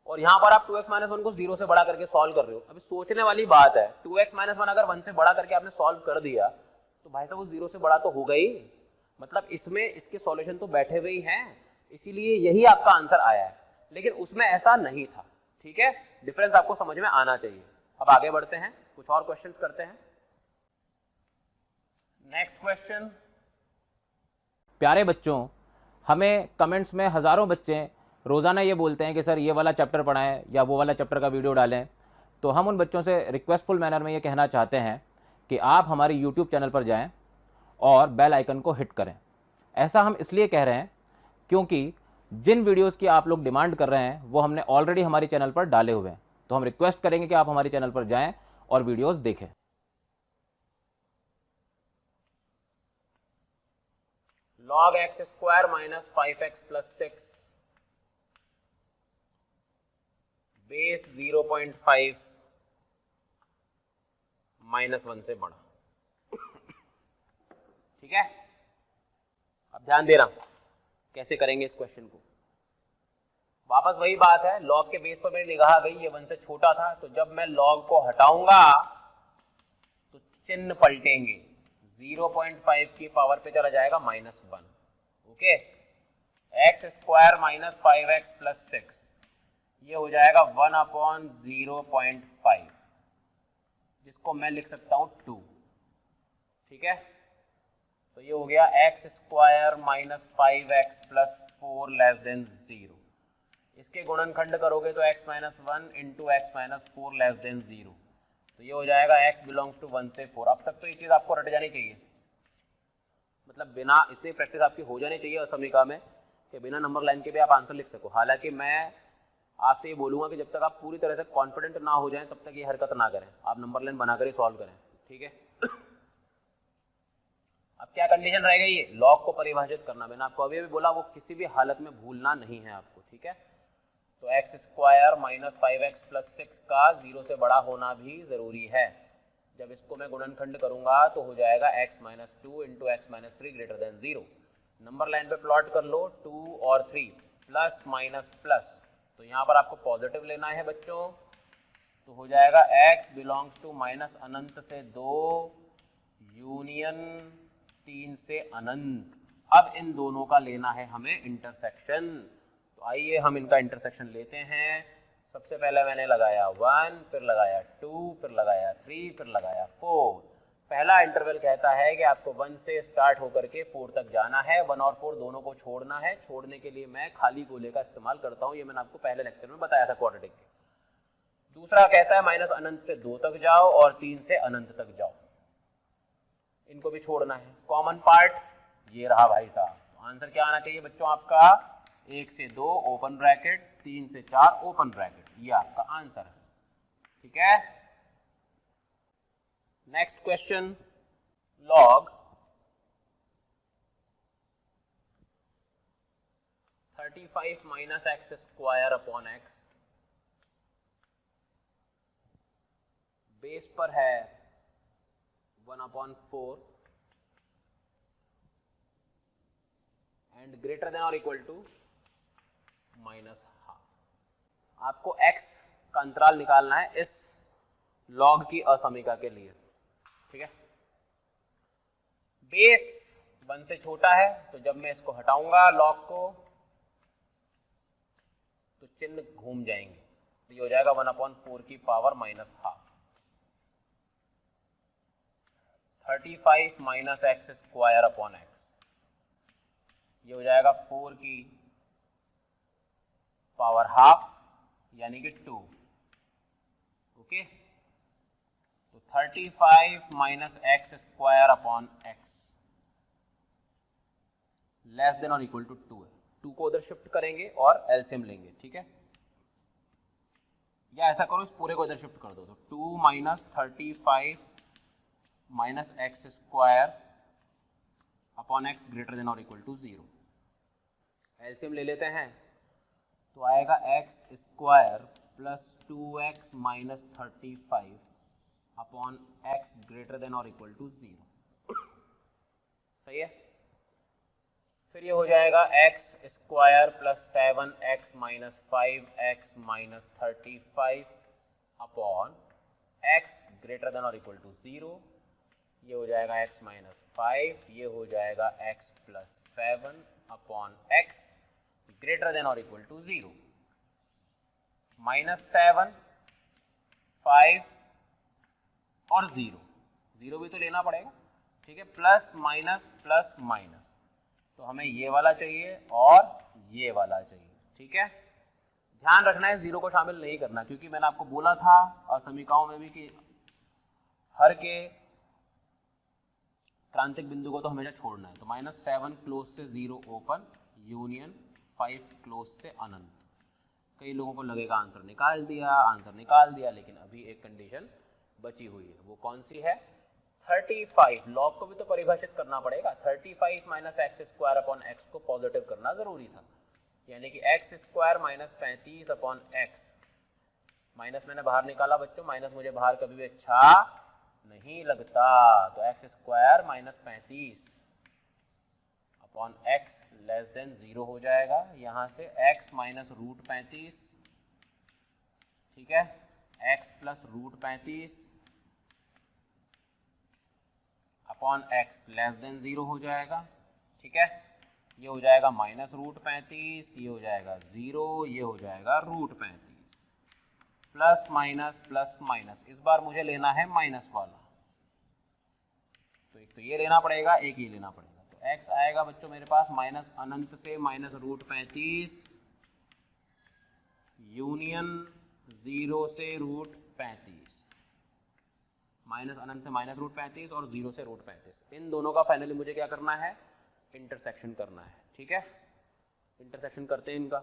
और यहाँ पर आप 2x - 1 को 0 से बड़ा करके सॉल्व कर रहे हो। अभी सोचने वाली बात है, 2x - 1 अगर 1 से बड़ा करके आपने सॉल्व कर दिया तो भाई साहब वो 0 से बड़ा तो हो गई, मतलब इसमें इसके सॉल्यूशन तो बैठे हुए ही हैं, इसीलिए यही आपका आंसर आया है। लेकिन उसमें ऐसा नहीं था। ठीक है, डिफरेंस आपको समझ में आना चाहिए। अब आगे बढ़ते हैं, कुछ और क्वेश्चंस करते हैं। Next question. प्यारे बच्चों, हमें कमेंट्स में हज़ारों बच्चे रोज़ाना ये बोलते हैं कि सर ये वाला चैप्टर पढ़ाएं या वो वाला चैप्टर का वीडियो डालें, तो हम उन बच्चों से रिक्वेस्टफुल मैनर में ये कहना चाहते हैं कि आप हमारे यूट्यूब चैनल पर जाएं और बेल आइकन को हिट करें। ऐसा हम इसलिए कह रहे हैं क्योंकि जिन वीडियोस की आप लोग डिमांड कर रहे हैं वो हमने ऑलरेडी हमारे चैनल पर डाले हुए हैं, तो हम रिक्वेस्ट करेंगे कि आप हमारे चैनल पर जाएं और वीडियोस देखें। log x square minus 5x plus 6 base 0.5 -1 से बड़ा। ठीक है, अब ध्यान देना कैसे करेंगे इस क्वेश्चन को। वापस वही बात है, log के बेस पर मेरी निगाह गई, ये 1 से छोटा था, तो जब मैं log को हटाऊंगा तो चिन्ह पलटेंगे, 0.5 की पावर पे चला जाएगा -1। Okay, x square minus 5x plus 6 ये हो जाएगा 1/0.5, जिसको मैं लिख सकता हूं 2। ठीक है, तो ये हो गया x square minus 5x plus 4 less than 0। इसके गुणनखंड करोगे तो x minus 1 into x minus 4 less than 0, तो ये हो जाएगा x बिलोंग्स टू 1 से 4। अब तक तो ये चीज़ आपको रट जानी चाहिए, मतलब बिना इतनी प्रैक्टिस आपकी हो जानी चाहिए असमीका में कि बिना नंबर लाइन के भी आप आंसर लिख सको। हालांकि मैं आपसे ये बोलूँगा कि जब तक आप पूरी तरह से कॉन्फिडेंट ना हो जाएं तब तक ये हरकत ना करें, आप नंबर लाइन बनाकर ही सॉल्व करें। ठीक है, अब क्या कंडीशन रह गई है, लॉग को परिभाषित करना। मैंने आपको अभी भी बोला वो किसी भी हालत में भूलना नहीं है आपको। ठीक है, तो x square minus 5x plus 6 का 0 से बड़ा होना भी ज़रूरी है। जब इसको मैं गुणनखंड करूंगा तो हो जाएगा x minus 2 into x minus 3 greater than 0। Number line पे प्लॉट कर लो, 2 और 3 प्लस माइनस प्लस, तो यहाँ पर आपको पॉजिटिव लेना है बच्चों, तो हो जाएगा x बिलोंग्स टू माइनस अनंत से 2 यूनियन 3 से अनंत। अब इन दोनों का लेना है हमें इंटरसेक्शन, तो आइए हम इनका इंटरसेक्शन लेते हैं। सबसे पहले मैंने लगाया 1, फिर लगाया 2, फिर लगाया 3, फिर लगाया 4। पहला इंटरवल कहता है कि आपको 1 से स्टार्ट होकर के 4 तक जाना है, 1 और 4 दोनों को छोड़ना है। छोड़ने के लिए मैं खाली गोले का इस्तेमाल करता हूँ, ये मैंने आपको पहले लेक्चर में बताया था क्वाड्रेटिक के। दूसरा कहता है माइनस अनंत से 2 तक जाओ और 3 से अनंत तक जाओ, इनको भी छोड़ना है। कॉमन पार्ट ये रहा भाई साहब, तो आंसर क्या आना चाहिए बच्चों आपका, 1 से 2 ओपन ब्रैकेट, 3 से 4 ओपन ब्रैकेट, ये आपका आंसर है। ठीक है, next question, log 35 minus x square upon x base पर है 1/4 एंड ग्रेटर देन और इक्वल टू -12। आपको x का अंतराल निकालना है इस लॉग की असमीका के लिए। ठीक है, बेस 1 से छोटा है, तो जब मैं इसको हटाऊंगा लॉग को तो चिन्ह घूम जाएंगे, तो ये हो जाएगा 1/4 की power -12। 35 minus x square upon x, ये हो जाएगा 4 की पावर हाफ यानी कि 2। ओके, तो 35 minus x square upon x less than और इक्वल टू 2 है। 2 को उधर शिफ्ट करेंगे और एलसीएम लेंगे, ठीक है, या ऐसा करो इस पूरे को इधर शिफ्ट कर दो, तो 2 minus 35 minus x square upon x greater than और इक्वल टू 0। एलसीएम ले लेते हैं, तो आएगा x square plus 2x minus 35 upon x greater than और इक्वल टू 0। सही है। फिर ये हो जाएगा x square plus 7x minus 5x minus 35 upon x greater than और इक्वल टू 0। ये हो जाएगा x माइनस 5, ये हो जाएगा x plus 7 upon x greater than और इक्वल टू 0। माइनस 7, 5 और 0, 0 भी तो लेना पड़ेगा, ठीक है, प्लस माइनस प्लस माइनस, तो हमें ये वाला चाहिए और ये वाला चाहिए, ठीक है। ध्यान रखना है 0 को शामिल नहीं करना, क्योंकि मैंने आपको बोला था असमीकाओं में भी कि हर के क्रांतिक बिंदु को तो हमेशा छोड़ना है। तो माइनस 7 क्लोज से 0 ओपन यूनियन 5 क्लोज से अनंत। कई लोगों को लगेगा आंसर निकाल दिया, लेकिन अभी एक कंडीशन बची हुई है। वो कौन सी है? 35। लॉग को भी तो परिभाषित करना पड़ेगा। 35 minus x square upon x को पॉजिटिव करना जरूरी था, यानी कि x square minus 35 upon x. Minus मैंने बाहर निकाला बच्चों, माइनस मुझे बाहर कभी भी अच्छा नहीं लगता, तो x square minus 35 upon x less than 0 हो जाएगा। यहाँ से x माइनस रूट 35, ठीक है, x plus root 35 upon x less than 0 हो जाएगा, ठीक है। ये हो जाएगा माइनस रूट 35, ये हो जाएगा 0, ये हो जाएगा रूट 35, प्लस माइनस। इस बार मुझे लेना है माइनस वाला, तो एक तो ये लेना पड़ेगा, एक ये लेना पड़ेगा। तो x आएगा बच्चों मेरे पास माइनस अनंत से माइनस रूट 35 यूनियन 0 से रूट 35, माइनस अनंत से माइनस रूट 35 और 0 से रूट 35। इन दोनों का फाइनली मुझे क्या करना है? इंटरसेक्शन करना है, ठीक है। इंटरसेक्शन करते हैं इनका।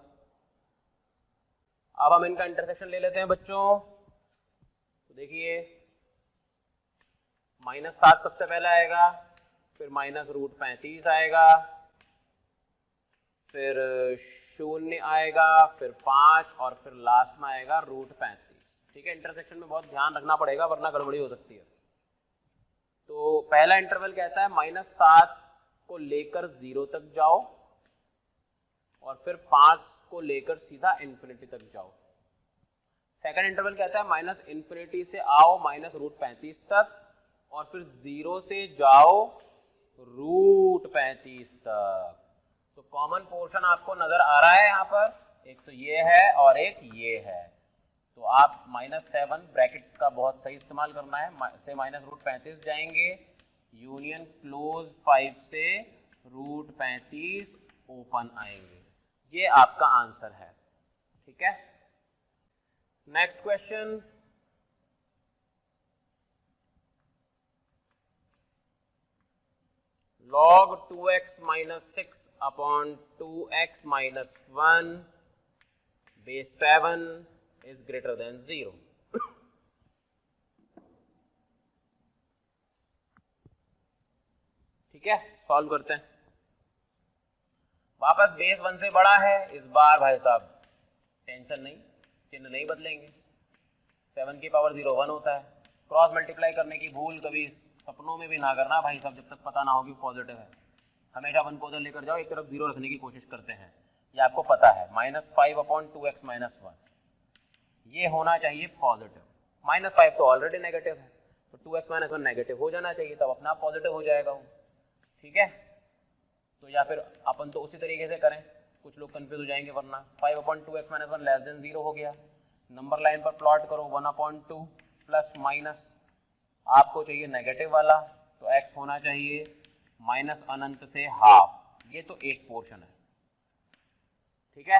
अब हम इनका इंटरसेक्शन ले लेते हैं बच्चों। तो देखिए माइनस 7 सबसे पहले आएगा, फिर माइनस रूट 35 आएगा, फिर 0 आएगा, फिर 5 और फिर लास्ट में आएगा रूट 35, ठीक है। इंटरसेक्शन में बहुत ध्यान रखना पड़ेगा वरना गड़बड़ी हो सकती है। तो पहला इंटरवल कहता है माइनस 7 को लेकर 0 तक जाओ और फिर 5 को लेकर सीधा इन्फिनिटी तक जाओ। सेकंड इंटरवल कहता है माइनस इन्फिनिटी से आओ माइनस रूट 35 तक और फिर 0 से जाओ रूट 35 तक। तो कॉमन पोर्शन आपको नजर आ रहा है यहाँ पर, एक तो ये है और एक ये है। तो आप -7 ब्रैकेट्स का बहुत सही इस्तेमाल करना है, से माइनस रूट 35 जाएंगे, यूनियन क्लोज 5 से रूट 35 ओपन आएंगे। ये आपका आंसर है, ठीक है। Next question, log 2x minus 6 upon 2x minus 1 base 7 is greater than 0. ठीक है, सॉल्व करते हैं। वापस बेस 1 से बड़ा है, इस बार भाई साहब टेंशन नहीं, चिन्ह नहीं बदलेंगे। 7 की पावर 0 1 होता है। क्रॉस मल्टीप्लाई करने की भूल कभी सपनों में भी ना करना भाई साहब, जब तक पता ना हो कि पॉजिटिव है। हमेशा 1 को उधर लेकर जाओ, एक तरफ 0 रखने की कोशिश करते हैं। ये आपको पता है -5 अपॉन 2x माइनस 1, ये होना चाहिए पॉजिटिव। -5 तो ऑलरेडी नेगेटिव है, तो 2x माइनस 1 नेगेटिव हो जाना चाहिए, तब अपना पॉजिटिव हो जाएगा वो, ठीक है। तो या फिर अपन तो उसी तरीके से करें, कुछ लोग कंफ्यूज हो जाएंगे वरना। 5 upon 2x minus 1 less than 0 हो गया। नंबर लाइन पर प्लॉट करो 1 अपॉन 2 प्लस माइनस, आपको चाहिए नेगेटिव वाला, तो x होना चाहिए माइनस अनंत से हाफ। ये तो एक पोर्शन है, ठीक है।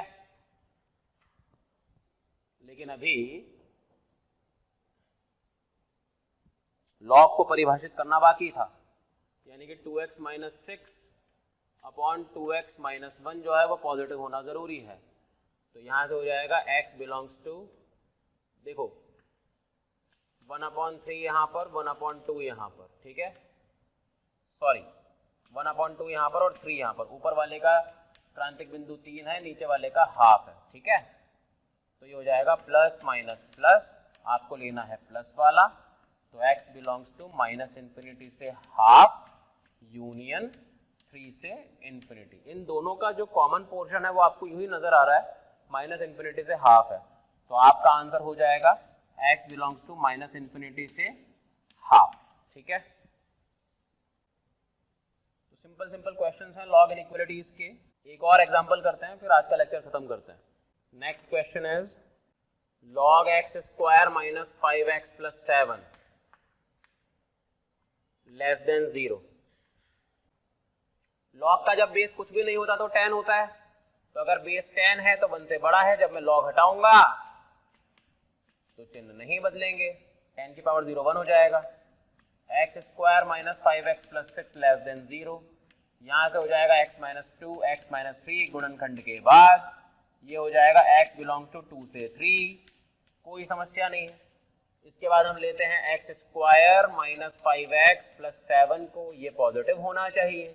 लेकिन अभी लॉग को परिभाषित करना बाकी था, यानी कि 2x minus 6 upon 2x minus 1 जो है वो पॉजिटिव होना जरूरी है। तो यहां से हो जाएगा x बिलोंग्स टू, देखो 1/3 यहाँ पर, 1/2 यहाँ पर, ठीक है, सॉरी 1/2 यहाँ पर और 3 यहाँ पर। ऊपर वाले का क्रांतिक बिंदु 3 है, नीचे वाले का हाफ है, ठीक है। तो ये हो जाएगा प्लस माइनस प्लस, आपको लेना है प्लस वाला, तो x belongs to minus infinity से हाफ यूनियन 3 से इन्फिनिटी। इन दोनों का जो कॉमन पोर्शन है वो आपको यूं ही नजर आ रहा है, माइनस इन्फिनिटी से हाफ है। तो आपका आंसर हो जाएगा x belongs to minus infinity से हाफ, ठीक है। तो सिंपल सिंपल क्वेश्चंस हैं लॉग इनइक्वालिटीज के। एक और एग्जांपल करते हैं, फिर आज का लेक्चर खत्म करते हैं। Next question is log x square minus 5x plus 7 less than 0। log का जब बेस कुछ भी नहीं होता तो 10 होता है, तो अगर बेस 10 है तो 1 से बड़ा है। जब मैं log हटाऊंगा तो चिन्ह नहीं बदलेंगे, 10 की पावर 0 1 हो जाएगा। x square minus 5x plus 6 less than 0, यहां से हो जाएगा x माइनस 2 x माइनस 3 गुणनखंड के बाद ये हो जाएगा x बिलोंग्स टू 2 से 3, कोई समस्या नहीं है। इसके बाद हम लेते हैं x square minus 5x plus 7 को, ये पॉजिटिव होना चाहिए,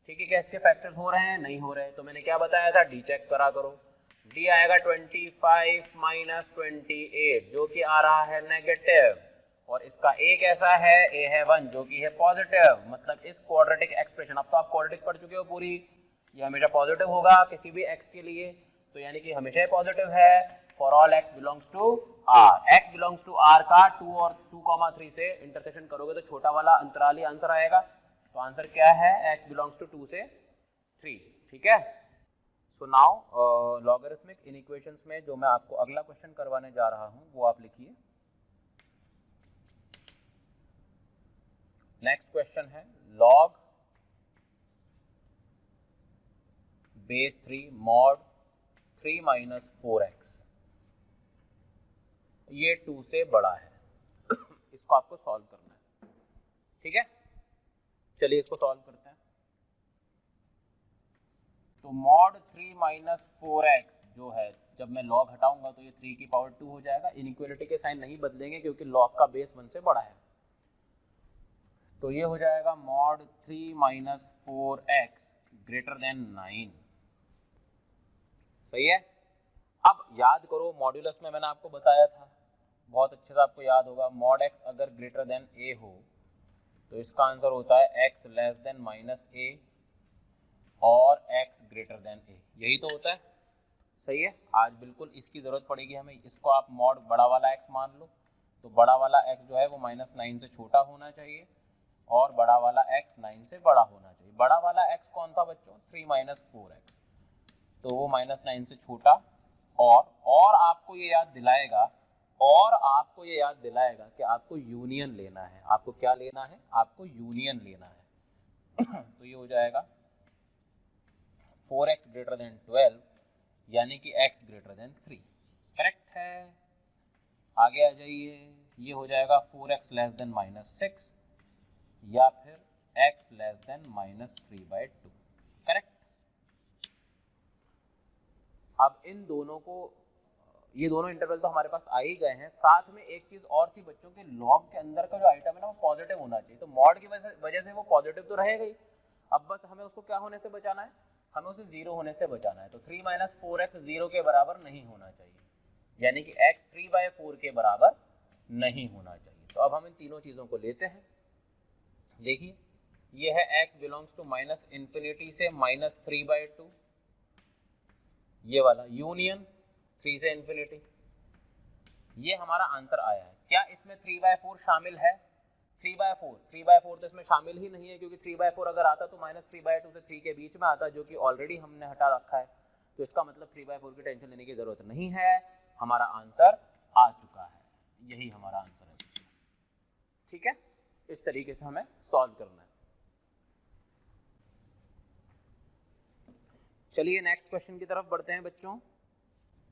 ठीक है। क्या इसके फैक्टर्स हो रहे हैं? नहीं हो रहे। तो मैंने क्या बताया था, डी चेक करा करो। डी आएगा 25 माइनस 28 जो कि आ रहा है नेगेटिव, और इसका a कैसा है, a है 1 जो कि है पॉजिटिव। मतलब इस क्वाड्रेटिक एक्सप्रेशन, अब तो आप क्वाड्रेटिक पढ़ चुके हो पूरी, ये हमेशा पॉजिटिव होगा किसी भी x के लिए, तो यानी कि हमेशा पॉजिटिव है for all x belongs to r। x belongs to r का 2 और 2,3 से इंटरसेक्शन करोगे तो छोटा वाला अंतराल ही आंसर आएगा। तो आंसर क्या है, x बिलोंग्स टू 2 से 3, ठीक है। सो नाउ लॉगरिथमिक इनइक्वेशंस में जो मैं आपको अगला क्वेश्चन करवाने जा रहा हूं वो आप लिखिए। नेक्स्ट क्वेश्चन है log base 3 mod 3 minus 4x, ये 2 से बड़ा है। इसको आपको सॉल्व करना है, ठीक है। चलिए इसको सॉल्व करते हैं। तो मॉड 3 माइनस 4x जो है, जब मैं log हटाऊंगा तो ये 3 की पावर 2 हो जाएगा। इनइक्वालिटी के साइन नहीं बदलेंगे क्योंकि log का बेस 1 से बड़ा है। तो ये हो जाएगा mod 3 minus 4x greater than 9, सही है। अब याद करो, मॉड्यूलस में मैंने आपको बताया था, बहुत अच्छे से आपको याद होगा, मॉड x अगर ग्रेटर देन a हो तो इसका आंसर होता है x less then minus a और x ग्रेटर देन a, यही तो होता है, सही है। आज बिल्कुल इसकी जरूरत पड़ेगी हमें। इसको आप मॉड बड़ा वाला x मान लो, तो बड़ा वाला x जो है वो -9 से छोटा होना चाहिए और बड़ा वाला x 9 से बड़ा होना चाहिए। बड़ा वाला x कौन था बच्चों, 3 माइनस 4x, तो वो -9 से छोटा। और आपको ये याद दिलाएगा, कि आपको यूनियन लेना है। आपको क्या लेना है, आपको यूनियन लेना है। तो ये हो जाएगा 4x ग्रेटर देन 12 यानी कि x ग्रेटर देन 3, करेक्ट है। आगे आ जाइए, ये हो जाएगा 4x लेस देन -6 या फिर x लेस देन -3/2, करेक्ट। अब इन दोनों को, ये दोनों इंटरवल तो हमारे पास आ ही गए हैं। साथ में एक चीज और थी बच्चों के, लॉग के अंदर का जो आइटम है ना वो पॉजिटिव होना चाहिए, तो मॉड की वजह से वो पॉजिटिव तो रहेगा ही। अब बस हमें उसको क्या होने से बचाना है, हमें उसे 0 होने से बचाना है। तो 3 माइनस 4x 0 के बराबर नहीं होना चाहिए, यानी कि x 3/4 के बराबर नहीं होना चाहिए। तो अब हम इन तीनों चीजों को लेते हैं। देखिए ये है x belongs to minus infinity से -3/2, ये वाला यूनियन 3 से इन्फिनिटी, ये हमारा आंसर आया है। क्या इसमें 3/4 शामिल है? 3/4 तो इसमें शामिल ही नहीं है, क्योंकि 3/4 अगर आता तो -3/2 से 3 के बीच में आता, जो कि ऑलरेडी हमने हटा रखा है। तो इसका मतलब 3/4 की टेंशन लेने की जरूरत नहीं है, हमारा आंसर आ चुका है, यही हमारा आंसर है, ठीक है। इस तरीके से हमें सॉल्व करना है। चलिए नेक्स्ट क्वेश्चन की तरफ बढ़ते हैं बच्चों।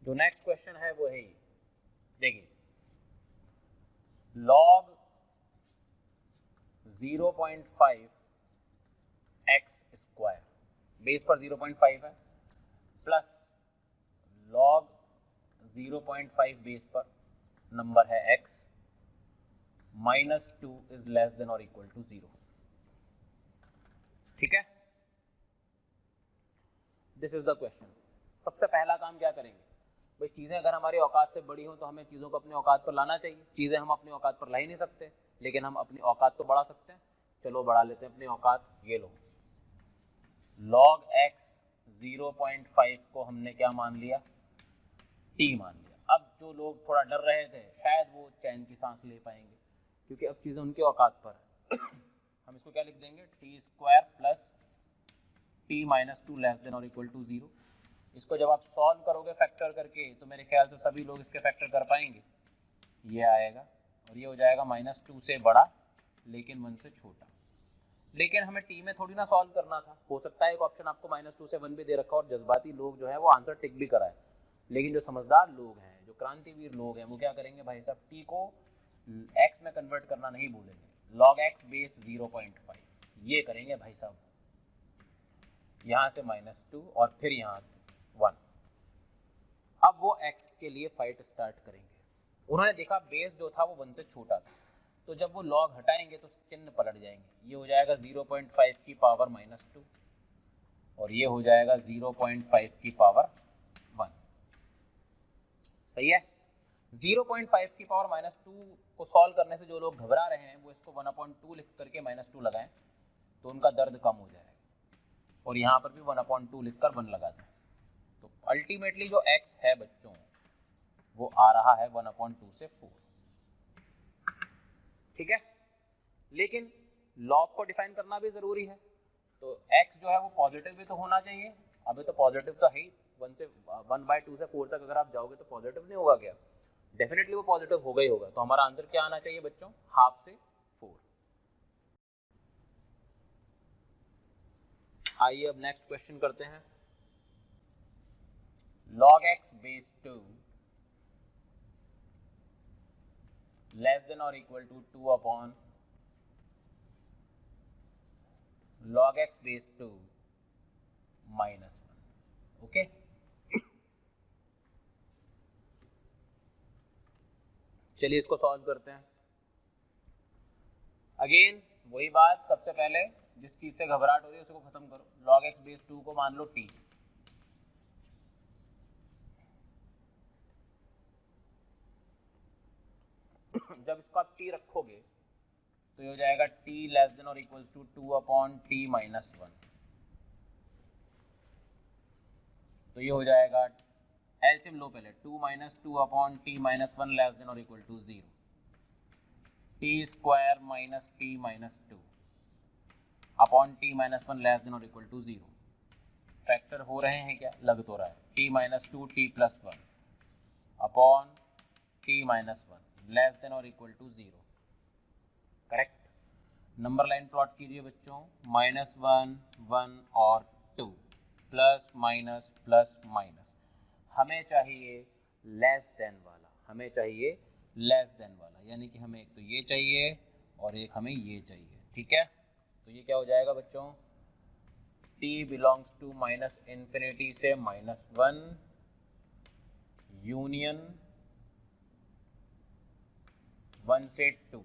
जो नेक्स्ट क्वेश्चन है वो है ये, देखिए log 0.5 x स्क्वायर, बेस पर 0.5 है, प्लस log 0.5 बेस पर नंबर है x -2 इज लेस देन और इक्वल टू 0। ठीक है, दिस इज द क्वेश्चन। सबसे पहला काम क्या करेंगे भाई, चीज़ें अगर हमारी औकात से बड़ी हो तो हमें चीज़ों को अपनी औकात पर लाना चाहिए। चीज़ें हम अपनी औकात पर ला ही नहीं सकते, लेकिन हम अपनी औकात तो बढ़ा सकते हैं। चलो बढ़ा लेते हैं अपनी औकात। ये लो, log x 0.5 को हमने क्या मान लिया, t मान लिया। अब जो लोग थोड़ा डर रहे थे शायद वो चैन की सांस ले पाएंगे, क्योंकि अब चीज़ें उनकी औकात पर है। हम इसको क्या लिख देंगे, T square plus T -2 less than और इक्वल टू 0। इसको जब आप सॉल्व करोगे फैक्टर करके तो मेरे ख्याल से सभी लोग इसके फैक्टर कर पाएंगे। ये आएगा और ये हो जाएगा -2 से बड़ा लेकिन 1 से छोटा। लेकिन हमें टी में थोड़ी ना सॉल्व करना था। हो सकता है एक ऑप्शन आपको -2 से 1 भी दे रखा और जज्बाती लोग जो है वो आंसर टिक भी कराए, लेकिन जो समझदार लोग हैं, जो क्रांतिवीर लोग हैं, वो क्या करेंगे भाई साहब, टी को एक्स में कन्वर्ट करना नहीं भूलेंगे। log x बेस 0.5 ये करेंगे भाई साहब, यहाँ से -2 और फिर यहाँ 1। अब वो x के लिए फाइट स्टार्ट करेंगे। उन्होंने देखा बेस जो था वो 1 से छोटा था, तो जब वो log हटाएंगे तो चिन्ह पलट जाएंगे। ये हो जाएगा 0.5 की पावर -2 और ये हो जाएगा 0.5 की पावर 1। सही है। 0.5 की पावर -2 को सॉल्व करने से जो लोग घबरा रहे हैं वो इसको 1/2 लिख करके -2 लगाएं तो उनका दर्द कम हो जाएगा, और यहाँ पर भी 1/2 लिखकर 1 लगा दें। तो अल्टीमेटली जो x है बच्चों वो आ रहा है 1/2 से 4। ठीक है, लेकिन log को डिफाइन करना भी जरूरी है। तो x जो है वो पॉजिटिव भी तो होना चाहिए। अभी तो पॉजिटिव तो है ही, 1/2 से 4 तक अगर आप जाओगे तो पॉजिटिव नहीं होगा क्या, डेफिनेटली वो पॉजिटिव होगा ही होगा। तो हमारा आंसर क्या आना चाहिए बच्चों, हाफ से 4। आइए अब नेक्स्ट क्वेश्चन करते हैं। log x base 2 less than और equal to 2 upon log x base 2 -1। Okay, चलिए इसको सॉल्व करते हैं। अगेन वही बात, सबसे पहले जिस चीज से घबराहट हो रही है उसको खत्म करो। log x बेस 2 को मान लो t, जब इसको आप t रखोगे तो ये हो जाएगा t लेस देन और इक्वल्स टू 2 अपॉन t -1। तो ये हो जाएगा, एलसीएम लो पहले, 2 - 2 अपॉन t -1 लेस देन और equal to 0, t square minus t -2 upon t -1 less than और इक्वल टू 0। फैक्टर हो रहे हैं क्या, लग तो रहा है, t -2 t +1 upon t -1 less than और equal to 0। Correct. Number line plot कीजिए बच्चों, -1 1 और 2, प्लस माइनस प्लस माइनस। हमें चाहिए लेस देन वाला, हमें चाहिए लेस देन वाला, यानी कि हमें एक तो ये चाहिए और एक हमें ये चाहिए। ठीक है, तो ये क्या हो जाएगा बच्चों, t बिलोंग्स टू -∞ से -1 यूनियन 1 से 2।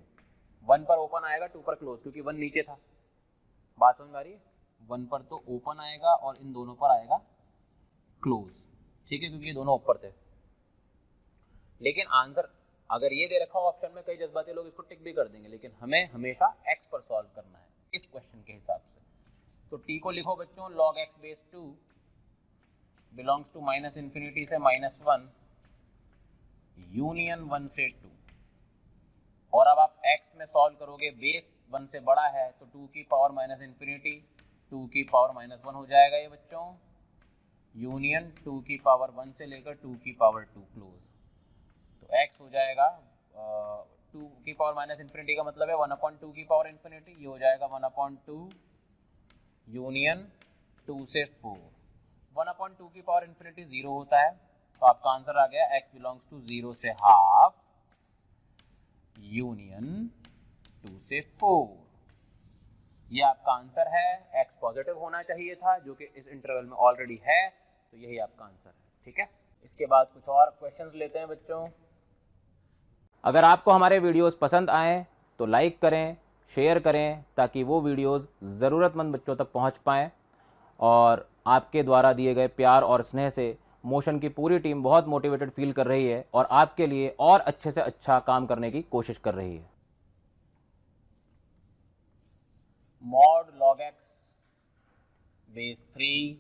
1 पर ओपन आएगा, 2 पर क्लोज, क्योंकि 1 नीचे था। बात समझ में आ रही है, 1 पर तो ओपन आएगा और इन दोनों पर आएगा क्लोज। ठीक है, क्योंकि ये दोनों ऊपर थे। लेकिन आंसर अगर ये दे रखा हो ऑप्शन में, कई जज्बाती लोग इसको टिक भी कर देंगे, लेकिन हमें हमेशा x पर सॉल्व करना है इस क्वेश्चन के हिसाब से। तो t को लिखो बच्चों, log x base 2 belongs to -∞ से -1 यूनियन 1 से 2। और अब आप x में सॉल्व करोगे, बेस 1 से बड़ा है तो 2 की पावर -∞, 2 की पावर -1 हो जाएगा ये बच्चों, यूनियन 2 की पावर 1 से लेकर 2 की पावर 2 क्लोज। तो x हो जाएगा टू की पावर माइनस इन्फिनिटी का मतलब है 1/2 की पावर इन्फिनिटी, ये हो जाएगा 1/2 यूनियन 2 से 4। 1/2 की पावर इन्फिनिटी 0 होता है, तो आपका आंसर आ गया x बिलोंग्स टू 0 से हाफ यूनियन 2 से 4। ये आपका आंसर है। x पॉजिटिव होना चाहिए था जो कि इस इंटरवल में ऑलरेडी है, तो यही आपका आंसर है। ठीक है, इसके बाद कुछ और क्वेश्चंस लेते हैं बच्चों। अगर आपको हमारे वीडियोस पसंद आए तो लाइक करें, शेयर करें, ताकि वो वीडियोस ज़रूरतमंद बच्चों तक पहुंच पाएँ। और आपके द्वारा दिए गए प्यार और स्नेह से मोशन की पूरी टीम बहुत मोटिवेटेड फील कर रही है और आपके लिए और अच्छे से अच्छा काम करने की कोशिश कर रही है। Mod log x base 3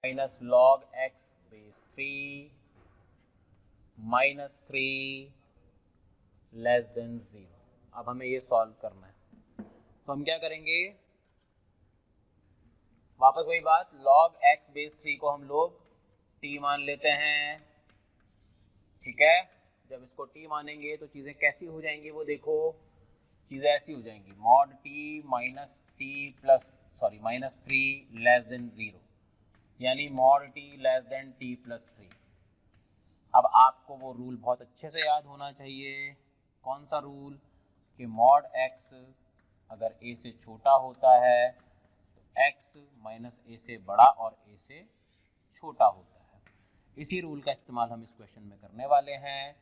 minus log x base 3 minus 3 less than 0। अब हमें ये सॉल्व करना है, तो हम क्या करेंगे, वापस वही बात, log x बेस 3 को हम लोग t मान लेते हैं। ठीक है, जब इसको t मानेंगे तो चीज़ें कैसी हो जाएंगी वो देखो, चीज़ें ऐसी हो जाएंगी mod t minus minus 3 less than 0, यानी mod t less than t plus 3। अब आपको वो रूल बहुत अच्छे से याद होना चाहिए। कौन सा रूल, कि मॉड x अगर a से छोटा होता है तो x माइनस a से बड़ा और a से छोटा होता है। इसी रूल का इस्तेमाल हम इस क्वेश्चन में करने वाले हैं।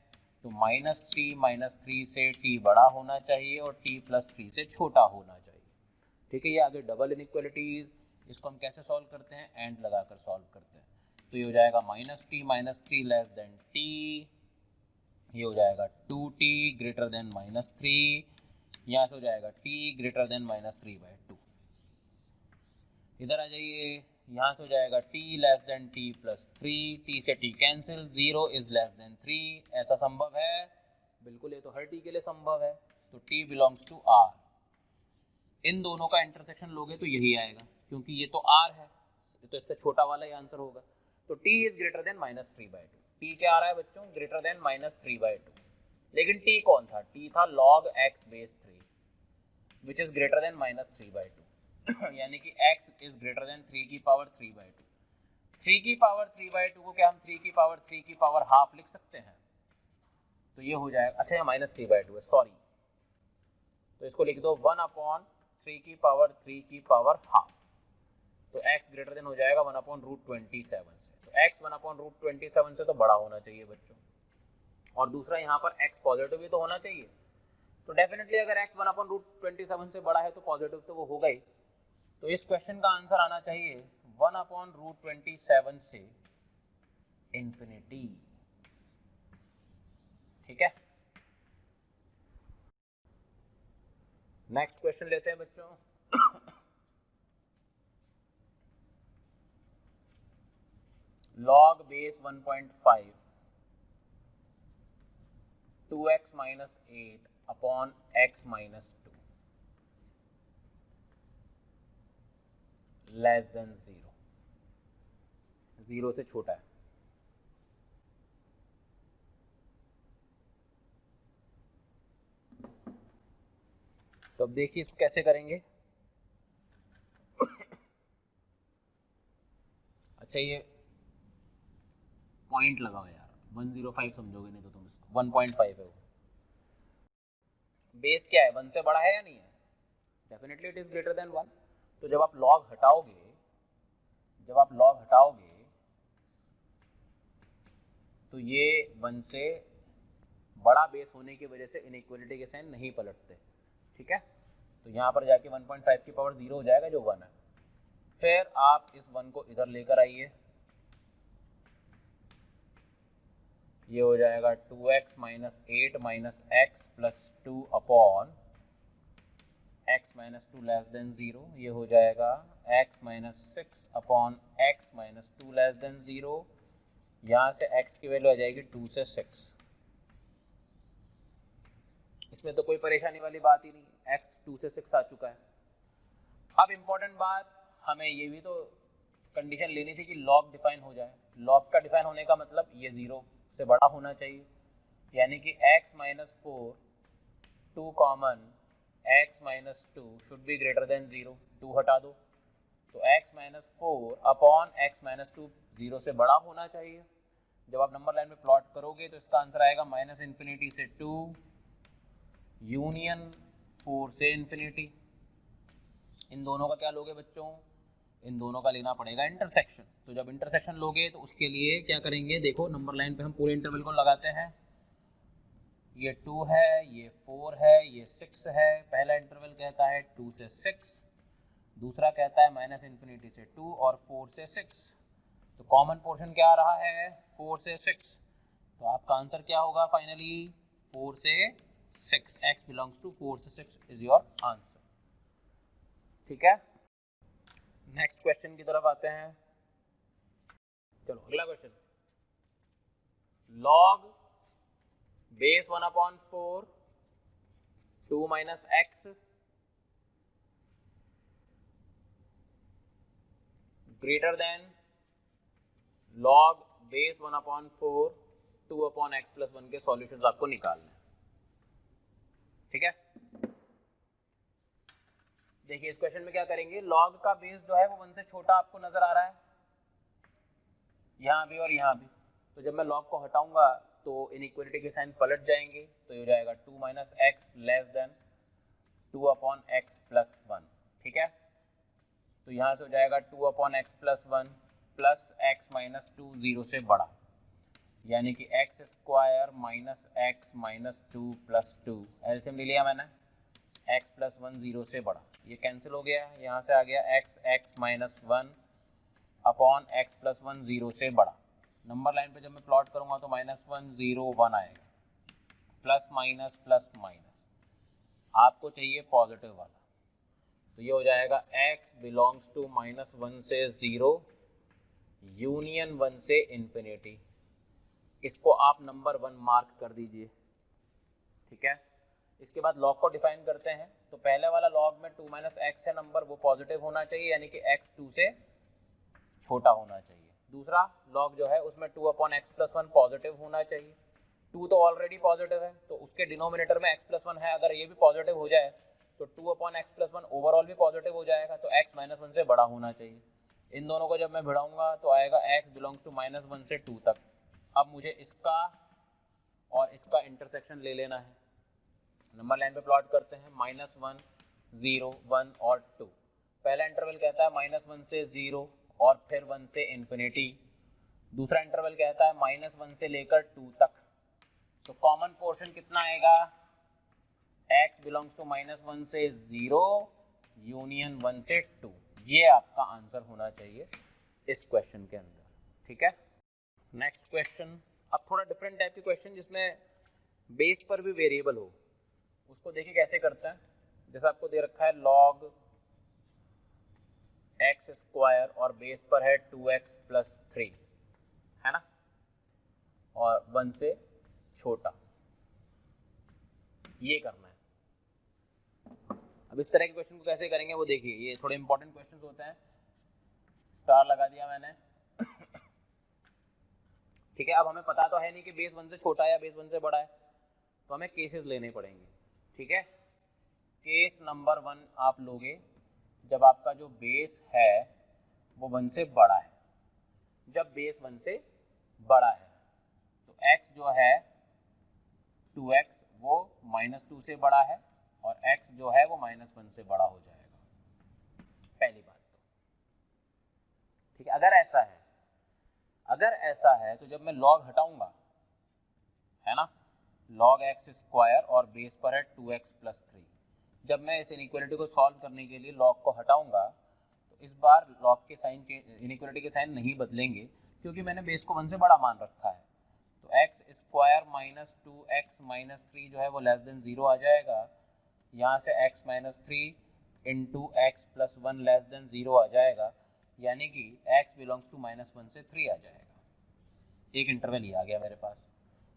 तो माइनस -3 से t बड़ा होना चाहिए और t प्लस 3 से छोटा होना चाहिए। ठीक है, ये आगे डबल इनइक्वालिटीज़, इसको हम कैसे सॉल्व करते हैं, एंड लगाकर सॉल्व करते हैं। तो ये हो जाएगा -3 लेस देन t, ये हो जाएगा 2t ग्रेटर देन -3, यहाँ से हो जाएगा t ग्रेटर देन -3/2। इधर आ जाइए, यहाँ से हो जाएगा t less than t plus 3, t से t cancel, 0 is less than 3। ऐसा संभव है? बिल्कुल, ये तो हर t के लिए संभव है। तो t बिलोंग्स टू r। इन दोनों का इंटरसेक्शन लोगे तो यही आएगा, क्योंकि ये तो r है, तो इससे छोटा वाला ही आंसर होगा। तो t is greater than -3/2। t क्या आ रहा है बच्चों, ग्रेटर देन -3/2। लेकिन t कौन था, t था log x base 3 which is greater than -3/2 यानी कि x इज ग्रेटर देन 3 की पावर 3/2। 3 की पावर 3/2 को क्या हम 3 की पावर हाफ लिख सकते हैं? तो ये हो जाएगा, अच्छा ये -3/2 है, सॉरी, तो इसको लिख दो 1/3 की पावर हाफ। तो x ग्रेटर देन हो जाएगा 1/√27 से। तो x 1/√27 से तो बड़ा होना चाहिए बच्चों, और दूसरा यहाँ पर x पॉजिटिव भी तो होना चाहिए। तो डेफिनेटली अगर x 1/√27 से बड़ा है तो पॉजिटिव तो वो होगा ही। तो इस क्वेश्चन का आंसर आना चाहिए 1/√27 से इंफिनिटी। ठीक है, नेक्स्ट क्वेश्चन लेते हैं बच्चों। log base 1.5 2x minus 8 upon x minus 2 less than 0, 0 से छोटा है। तो अब देखिए इसको कैसे करेंगे। अच्छा ये पॉइंट लगाओ यार, 105 समझोगे नहीं तो तुम इसको, 1.5 है वो। बेस क्या है, 1 से बड़ा है या नहीं है? Definitely it is greater than 1। तो जब आप लॉग हटाओगे तो ये 1 से बड़ा बेस होने की वजह से इनइक्वालिटी के साइन नहीं पलटते। ठीक है, तो यहाँ पर जाके 1.5 की पावर 0 हो जाएगा जो 1 है। फिर आप इस 1 को इधर लेकर आइए, ये हो जाएगा 2x minus 8 minus x plus 2 upon x minus 2 less than 0, ये हो जाएगा x minus 6 upon x minus 2 less than 0। यहाँ से x की वैल्यू आ जाएगी 2 से 6। इसमें तो कोई परेशानी वाली बात ही नहीं, x 2 से 6 आ चुका है। अब इम्पोर्टेंट बात, हमें ये भी तो कंडीशन लेनी थी कि लॉग डिफाइन हो जाए। लॉग का डिफाइन होने का मतलब ये 0 से बड़ा होना चाहिए, यानी कि x minus 4 2 common, x minus 2 should be greater than 0, 2 हटा दो तो x minus 4 upon x minus 2 0 से बड़ा होना चाहिए। जब आप नंबर लाइन में प्लॉट करोगे तो इसका आंसर आएगा माइनस इन्फिनिटी से 2 यूनियन 4 से इन्फिनिटी। इन दोनों का क्या लोगे बच्चों, इन दोनों का लेना पड़ेगा इंटरसेक्शन। तो जब इंटरसेक्शन लोगे तो उसके लिए क्या करेंगे, देखो नंबर लाइन पे हम पूरे इंटरवल को लगाते हैं। ये 2 है, ये 4 है, ये 6 है। पहला इंटरवल कहता है 2 से 6, दूसरा कहता है माइनस इन्फिनिटी से 2 और 4 से 6। तो कॉमन पोर्शन क्या आ रहा है, 4 से 6। तो आपका आंसर क्या होगा फाइनली, 4 से 6। x बिलोंग्स टू 4 से 6 इज योर आंसर। ठीक है, नेक्स्ट क्वेश्चन की तरफ आते हैं। चलो अगला question, log base 1 upon 4 2 minus x greater than log base 1 upon 4 2 upon x plus 1 के सॉल्यूशंस आपको निकालने हैं। ठीक है, देखिए इस क्वेश्चन में क्या करेंगे, log का बेस जो है वो 1 से छोटा आपको नजर आ रहा है, यहाँ भी और यहाँ भी। तो जब मैं log को हटाऊंगा तो इनइक्वालिटी के साइन पलट जाएंगे, तो ये हो जाएगा 2 minus x less than 2 upon x plus 1। ठीक है, तो यहाँ से हो जाएगा 2 upon x plus 1 plus x minus 2 0 से बड़ा, यानी कि x square minus x minus 2 plus 2। LCM ले लिया मैंने, एक्स प्लस 1 0 से बड़ा, ये कैंसिल हो गया, यहाँ से आ गया x x minus 1 upon x plus 1 0 से बड़ा। नंबर लाइन पे जब मैं प्लॉट करूँगा तो माइनस 1 0 1 आएगा, प्लस माइनस, आपको चाहिए पॉजिटिव वाला, तो ये हो जाएगा x बिलोंग्स टू माइनस 1 से 0 यूनियन 1 से इन्फिनिटी। इसको आप नंबर 1 मार्क कर दीजिए। ठीक है, इसके बाद लॉग को डिफाइन करते हैं। तो पहले वाला लॉग में 2 माइनस एक्स है नंबर, वो पॉजिटिव होना चाहिए, यानी कि x 2 से छोटा होना चाहिए। दूसरा लॉग जो है उसमें 2 अपॉन एक्स प्लस 1 पॉजिटिव होना चाहिए। 2 तो ऑलरेडी पॉजिटिव है, तो उसके डिनोमिनेटर में x प्लस 1 है, अगर ये भी पॉजिटिव हो जाए तो 2 अपॉन एक्स प्लस 1 ओवरऑल भी पॉजिटिव हो जाएगा, तो x माइनस 1 से बड़ा होना चाहिए। इन दोनों को जब मैं भिड़ाऊंगा तो आएगा x बिलोंग्स टू माइनस 1 से 2 तक। अब मुझे इसका और इसका इंटरसेक्शन ले लेना है। नंबर लाइन पे प्लॉट करते हैं, माइनस 1 0 1 और 2। पहला इंटरवल कहता है माइनस 1 से 0 और फिर 1 से इन्फिनिटी। दूसरा इंटरवल कहता है माइनस 1 से लेकर 2 तक। तो कॉमन पोर्शन कितना आएगा, x बिलोंग्स टू माइनस 1 से 0 यूनियन 1 से 2। ये आपका आंसर होना चाहिए इस क्वेश्चन के अंदर। ठीक है, नेक्स्ट क्वेश्चन, अब थोड़ा डिफरेंट टाइप के क्वेश्चन जिसमें बेस पर भी वेरिएबल हो, उसको देखिए कैसे करते हैं। जैसा आपको दे रखा है log एक्स स्क्वायर और बेस पर है 2x प्लस 3, है ना, और 1 से छोटा, ये करना है। अब इस तरह के क्वेश्चन को कैसे करेंगे वो देखिए, ये थोड़े इंपॉर्टेंट क्वेश्चन होते हैं। स्टार लगा दिया मैंने। ठीक है, अब हमें पता तो है नहीं कि बेस 1 से छोटा है या बेस 1 से बड़ा है, तो हमें केसेस लेने पड़ेंगे। ठीक है, केस नंबर 1 आप लोगे जब आपका जो बेस है वो 1 से बड़ा है। जब बेस 1 से बड़ा है तो x जो है 2x वो माइनस 2 से बड़ा है और x जो है वो माइनस 1 से बड़ा हो जाएगा। पहली बात तो ठीक है, अगर ऐसा है तो जब मैं log हटाऊंगा, है ना, log एक्स स्क्वायर और बेस पर है 2x प्लस 3, जब मैं इस इनइक्वालिटी को सॉल्व करने के लिए log को हटाऊंगा तो इस बार log के साइन इनइक्वालिटी के साइन नहीं बदलेंगे, क्योंकि मैंने बेस को 1 से बड़ा मान रखा है। तो x square minus 2x minus 3 जो है वो लेस देन 0 आ जाएगा। यहाँ से x minus 3 into x plus 1 less than 0 आ जाएगा, यानी कि x बिलोंग्स टू माइनस 1 से 3 आ जाएगा। एक इंटरवल ही आ गया मेरे पास,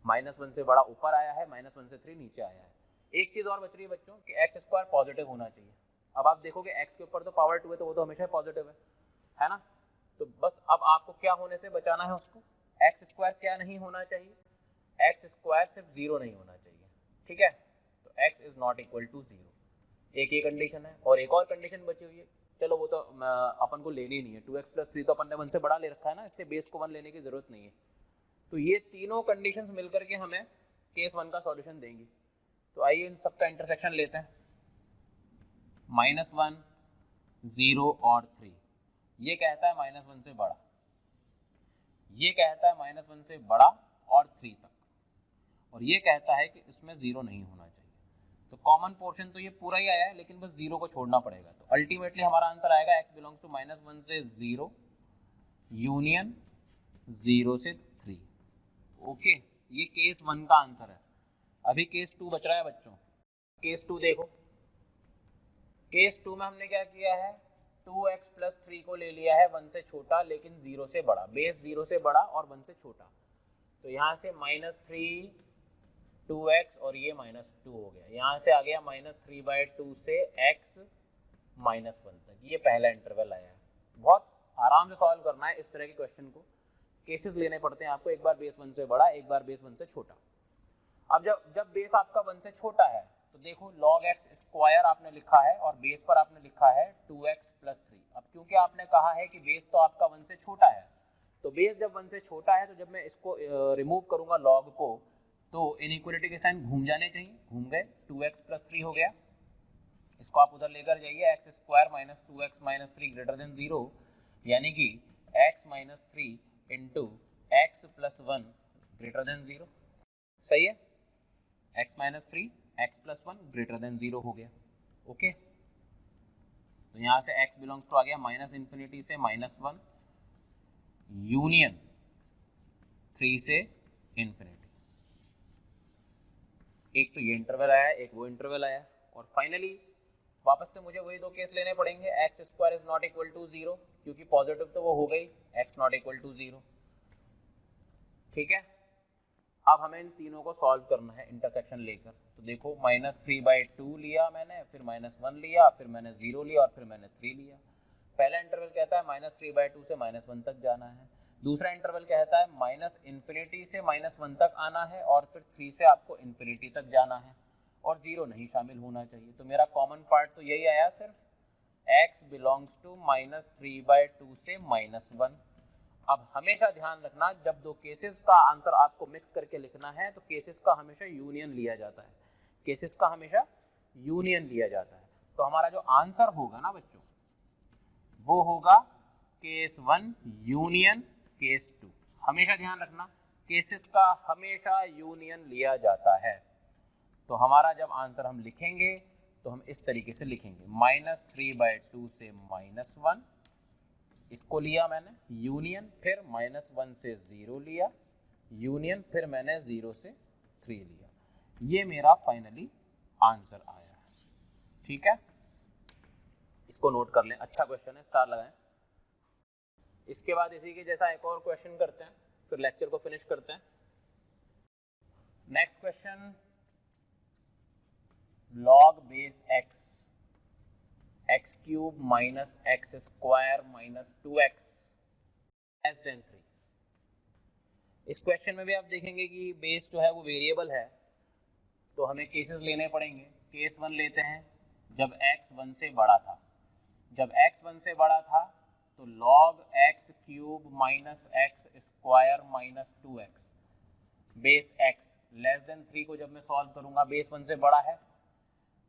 माइनस 1 से बड़ा ऊपर आया है, माइनस 1 से 3 नीचे आया है। एक चीज़ और बच रही है बच्चों कि एक्स स्क्वायर पॉजिटिव होना चाहिए। अब आप देखोगे एक्स के ऊपर तो पावर 2 है, तो वो तो हमेशा पॉजिटिव है ना। तो बस अब आपको क्या होने से बचाना है उसको, एक्स स्क्वायर क्या नहीं होना चाहिए, एक्स स्क्वायर सिर्फ 0 नहीं होना चाहिए। ठीक है, तो x is not equal to 0। एक ये कंडीशन है और एक और कंडीशन बची हुई है, चलो वो तो अपन को लेनी नहीं है। 2x प्लस 3 तो अपन ने 1 से बड़ा ले रखा है ना, इसलिए बेस को 1 लेने की जरूरत नहीं है। तो ये तीनों कंडीशंस मिलकर के हमें केस 1 का सॉल्यूशन देंगी। तो आइए इन सबका इंटरसेक्शन लेते हैं। -1, 0 और 3, ये कहता है -1 से बड़ा, ये कहता है -1 से बड़ा और 3 तक, और ये कहता है कि इसमें 0 नहीं होना चाहिए। तो कॉमन पोर्शन तो ये पूरा ही आया है, लेकिन बस 0 को छोड़ना पड़ेगा। तो अल्टीमेटली हमारा आंसर आएगा x बिलोंग्स टू -1 से 0 यूनियन 0 से 3। ओके, ये केस 1 का आंसर है। अभी केस 2 बच रहा है बच्चों। केस 2 देखो, केस 2 में हमने क्या किया है, 2x प्लस 3 को ले लिया है 1 से छोटा लेकिन 0 से बड़ा, बेस 0 से बड़ा और 1 से छोटा। तो यहाँ से -3 2x और ये -2 हो गया, यहाँ से आ गया -3/2 से x -1 तक। ये पहला इंटरवल आया है। बहुत आराम से सॉल्व करना है इस तरह के क्वेश्चन को। केसेस लेने पड़ते हैं आपको, एक बार बेस 1 से बड़ा, एक बार बेस 1 से छोटा। अब जब बेस आपका 1 से छोटा है तो देखो log x स्क्वायर आपने लिखा है और बेस पर आपने लिखा है 2x प्लस 3। अब क्योंकि आपने कहा है कि बेस तो आपका 1 से छोटा है, तो बेस जब 1 से छोटा है तो जब मैं इसको रिमूव करूंगा log को, तो इनइक्वालिटी के साइन घूम जाने चाहिए, घूम गए, 2x प्लस 3 हो गया। इसको आप उधर लेकर जाइए, x square minus 2x minus 3 greater than 0, यानी कि x minus 3 into x plus 1 greater than 0। सही है, x minus 3 x plus 1 greater than 0 हो गया। ओके, तो यहाँ से x बिलोंग्स टू आ गया -∞ से -1 यूनियन 3 से इन्फिनिटी। एक तो ये इंटरवल आया, एक वो इंटरवल आया, और फाइनली वापस से मुझे वही दो केस लेने पड़ेंगे। X square is not equal to 0, क्योंकि पॉजिटिव तो वो हो गई, x नॉट इक्वल टू 0। ठीक है, अब हमें इन तीनों को सॉल्व करना है इंटरसेक्शन लेकर। तो देखो -3/2 लिया मैंने, फिर -1 लिया, फिर मैंने 0 लिया और फिर मैंने 3 लिया। पहला इंटरवल कहता है -3/2 से -1 तक जाना है। दूसरा इंटरवल कहता है -∞ से -1 तक आना है और फिर 3 से आपको इन्फिनिटी तक जाना है, और 0 नहीं शामिल होना चाहिए। तो मेरा कॉमन पार्ट तो यही आया सिर्फ, x बिलोंग्स टू -3/2 से -1। अब हमेशा ध्यान रखना, जब दो केसेस का आंसर आपको मिक्स करके लिखना है तो केसेस का हमेशा यूनियन लिया जाता है, केसेस का हमेशा यूनियन लिया जाता है। तो हमारा जो आंसर होगा ना बच्चों, वो होगा केस 1 यूनियन केस 2। हमेशा ध्यान रखना, केसेस का हमेशा यूनियन लिया जाता है। तो हमारा जब आंसर हम लिखेंगे तो हम इस तरीके से लिखेंगे, -3/2 से -1, इसको लिया मैंने यूनियन, फिर -1 से 0 लिया यूनियन, फिर मैंने 0 से 3 लिया। ये मेरा फाइनली आंसर आया है। ठीक है, इसको नोट कर लें, अच्छा क्वेश्चन है, स्टार लगाएं। इसके बाद इसी के जैसा एक और क्वेश्चन करते हैं, फिर लेक्चर को फिनिश करते हैं। Next question, log base x x³ minus x square minus 2x less than 3। इस क्वेश्चन में भी आप देखेंगे कि बेस जो है वो वेरिएबल है, तो हमें केसेस लेने पड़ेंगे। केस 1 लेते हैं, जब x 1 से बड़ा था। जब x 1 से बड़ा था तो log x³ minus x square minus 2x base x less then 3 को जब मैं सॉल्व करूंगा, बेस 1 से बड़ा है,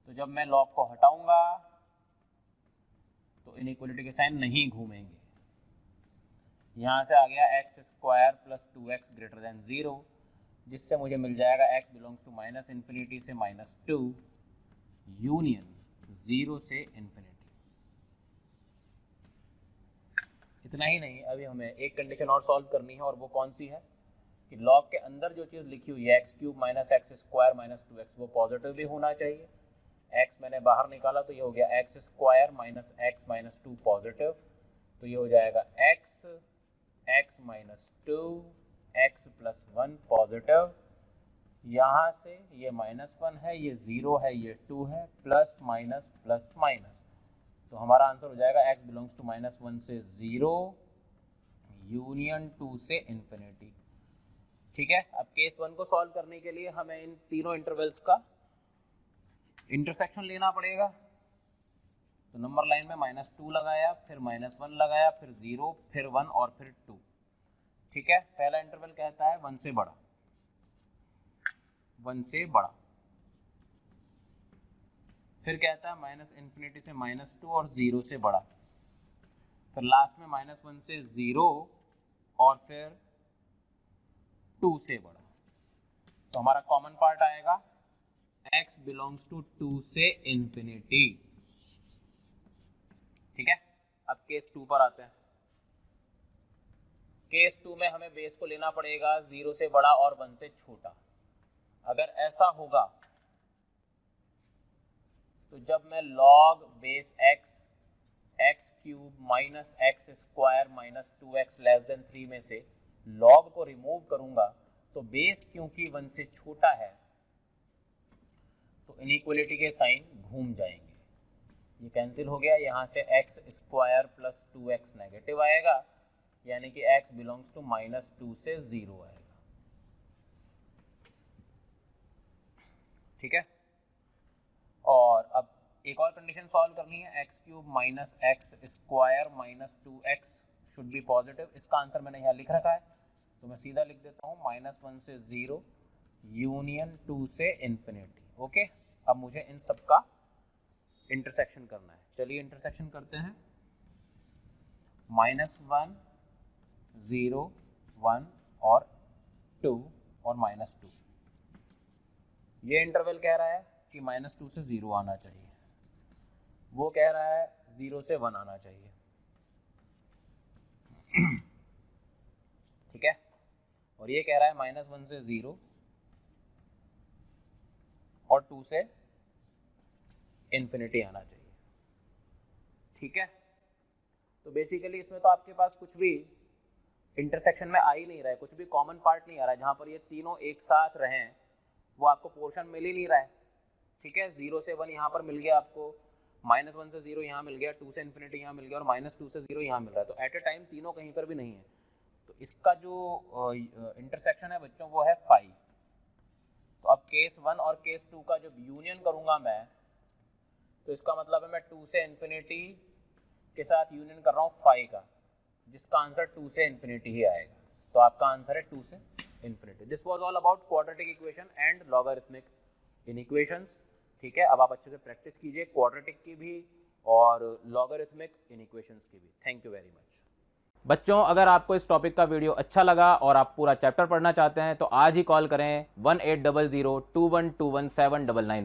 तो जब मैं log को हटाऊंगा तो इनइक्वालिटी के साइन नहीं घूमेंगे। यहाँ से आ गया x square plus 2x greater than 0, जिससे मुझे मिल जाएगा x बिलोंग्स टू -∞ से -2 यूनियन 0 से इन्फिनिटी। इतना ही नहीं, अभी हमें एक कंडीशन और सॉल्व करनी है, और वो कौन सी है कि log के अंदर जो चीज़ लिखी हुई है x³ minus x square minus 2x, वो पॉजिटिव भी होना चाहिए। x मैंने बाहर निकाला तो ये हो गया x square minus x minus 2 positive, तो ये हो जाएगा x minus 2 x plus 1 positive. यहाँ से ये -1 है, ये 0 है, ये 2 है, प्लस माइनस प्लस माइनस, तो हमारा आंसर हो जाएगा x बिलोंग्स टू -1 से 0 यूनियन 2 से इन्फिनिटी। ठीक है, अब केस 1 को सॉल्व करने के लिए हमें इन तीनों इंटरवल्स का इंटरसेक्शन लेना पड़ेगा, तो नंबर लाइन में -2 लगाया, फिर -1 लगाया, फिर 0, फिर 1 और फिर 2। ठीक है, पहला इंटरवल कहता है 1 से बड़ा, 1 से बड़ा, फिर कहता है -∞ से -2 और 0 से बड़ा, फिर लास्ट में -1 से 0 और फिर 2 से बड़ा। तो हमारा कॉमन पार्ट आएगा x बिलोंग्स टू 2 से इन्फिनिटी। ठीक है, अब केस 2 पर आते हैं। केस 2 में हमें बेस को लेना पड़ेगा 0 से बड़ा और 1 से छोटा। अगर ऐसा होगा तो जब मैं log base x cube minus x square minus 2x less than 3 में से log को रिमूव करूंगा तो बेस क्योंकि 1 से छोटा है तो इनइक्वलिटी के साइन घूम जाएंगे, ये कैंसिल हो गया। यहाँ से x square plus 2x negative आएगा, यानी कि x बिलोंग्स टू -2 से 0 आएगा। ठीक है, और अब एक और कंडीशन सॉल्व करनी है, x cube minus x square minus 2x should be positive. इसका आंसर मैंने यहाँ लिख रखा है, तो मैं सीधा लिख देता हूँ -1 से 0 यूनियन 2 से इन्फिनिटी। ओके, अब मुझे इन सब का इंटरसेक्शन करना है। चलिए इंटरसेक्शन करते हैं। -1 0 1 और 2 और -2, ये इंटरवल कह रहा है कि -2 से 0 आना चाहिए, वो कह रहा है 0 से 1 आना चाहिए। ठीक है, और ये कह रहा है -1 से 0 और 2 से इन्फिनिटी आना चाहिए। ठीक है, तो बेसिकली इसमें तो आपके पास कुछ भी इंटरसेक्शन में आ ही नहीं रहा है, कुछ भी कॉमन पार्ट नहीं आ रहा है। जहाँ पर ये तीनों एक साथ रहें वो आपको पोर्शन मिल ही नहीं रहा है। ठीक है, 0 से 1 यहाँ पर मिल गया आपको, -1 से 0 यहाँ मिल गया, 2 से इन्फिनिटी यहाँ मिल गया और -2 से 0 यहाँ मिल रहा है। तो एट ए टाइम तीनों कहीं पर भी नहीं है, तो इसका जो इंटरसेक्शन है बच्चों वो है 5। तो अब केस 1 और केस 2 का जब यूनियन करूँगा मैं, तो इसका मतलब है मैं 2 से इन्फिनिटी के साथ यूनियन कर रहा हूँ 5 का, जिसका आंसर 2 से इन्फिनिटी ही आएगा। तो आपका आंसर है 2 से infinity. This was all about quadratic equation and logarithmic inequations. ठीक है, अब आप अच्छे से प्रैक्टिस कीजिए क्वाड्रेटिक की भी और लॉगरिथमिक इनइक्वेशंस की भी। Thank you very much. बच्चों, अगर आपको इस टॉपिक का वीडियो अच्छा लगा और आप पूरा चैप्टर पढ़ना चाहते हैं तो आज ही कॉल करें 1800 2121 799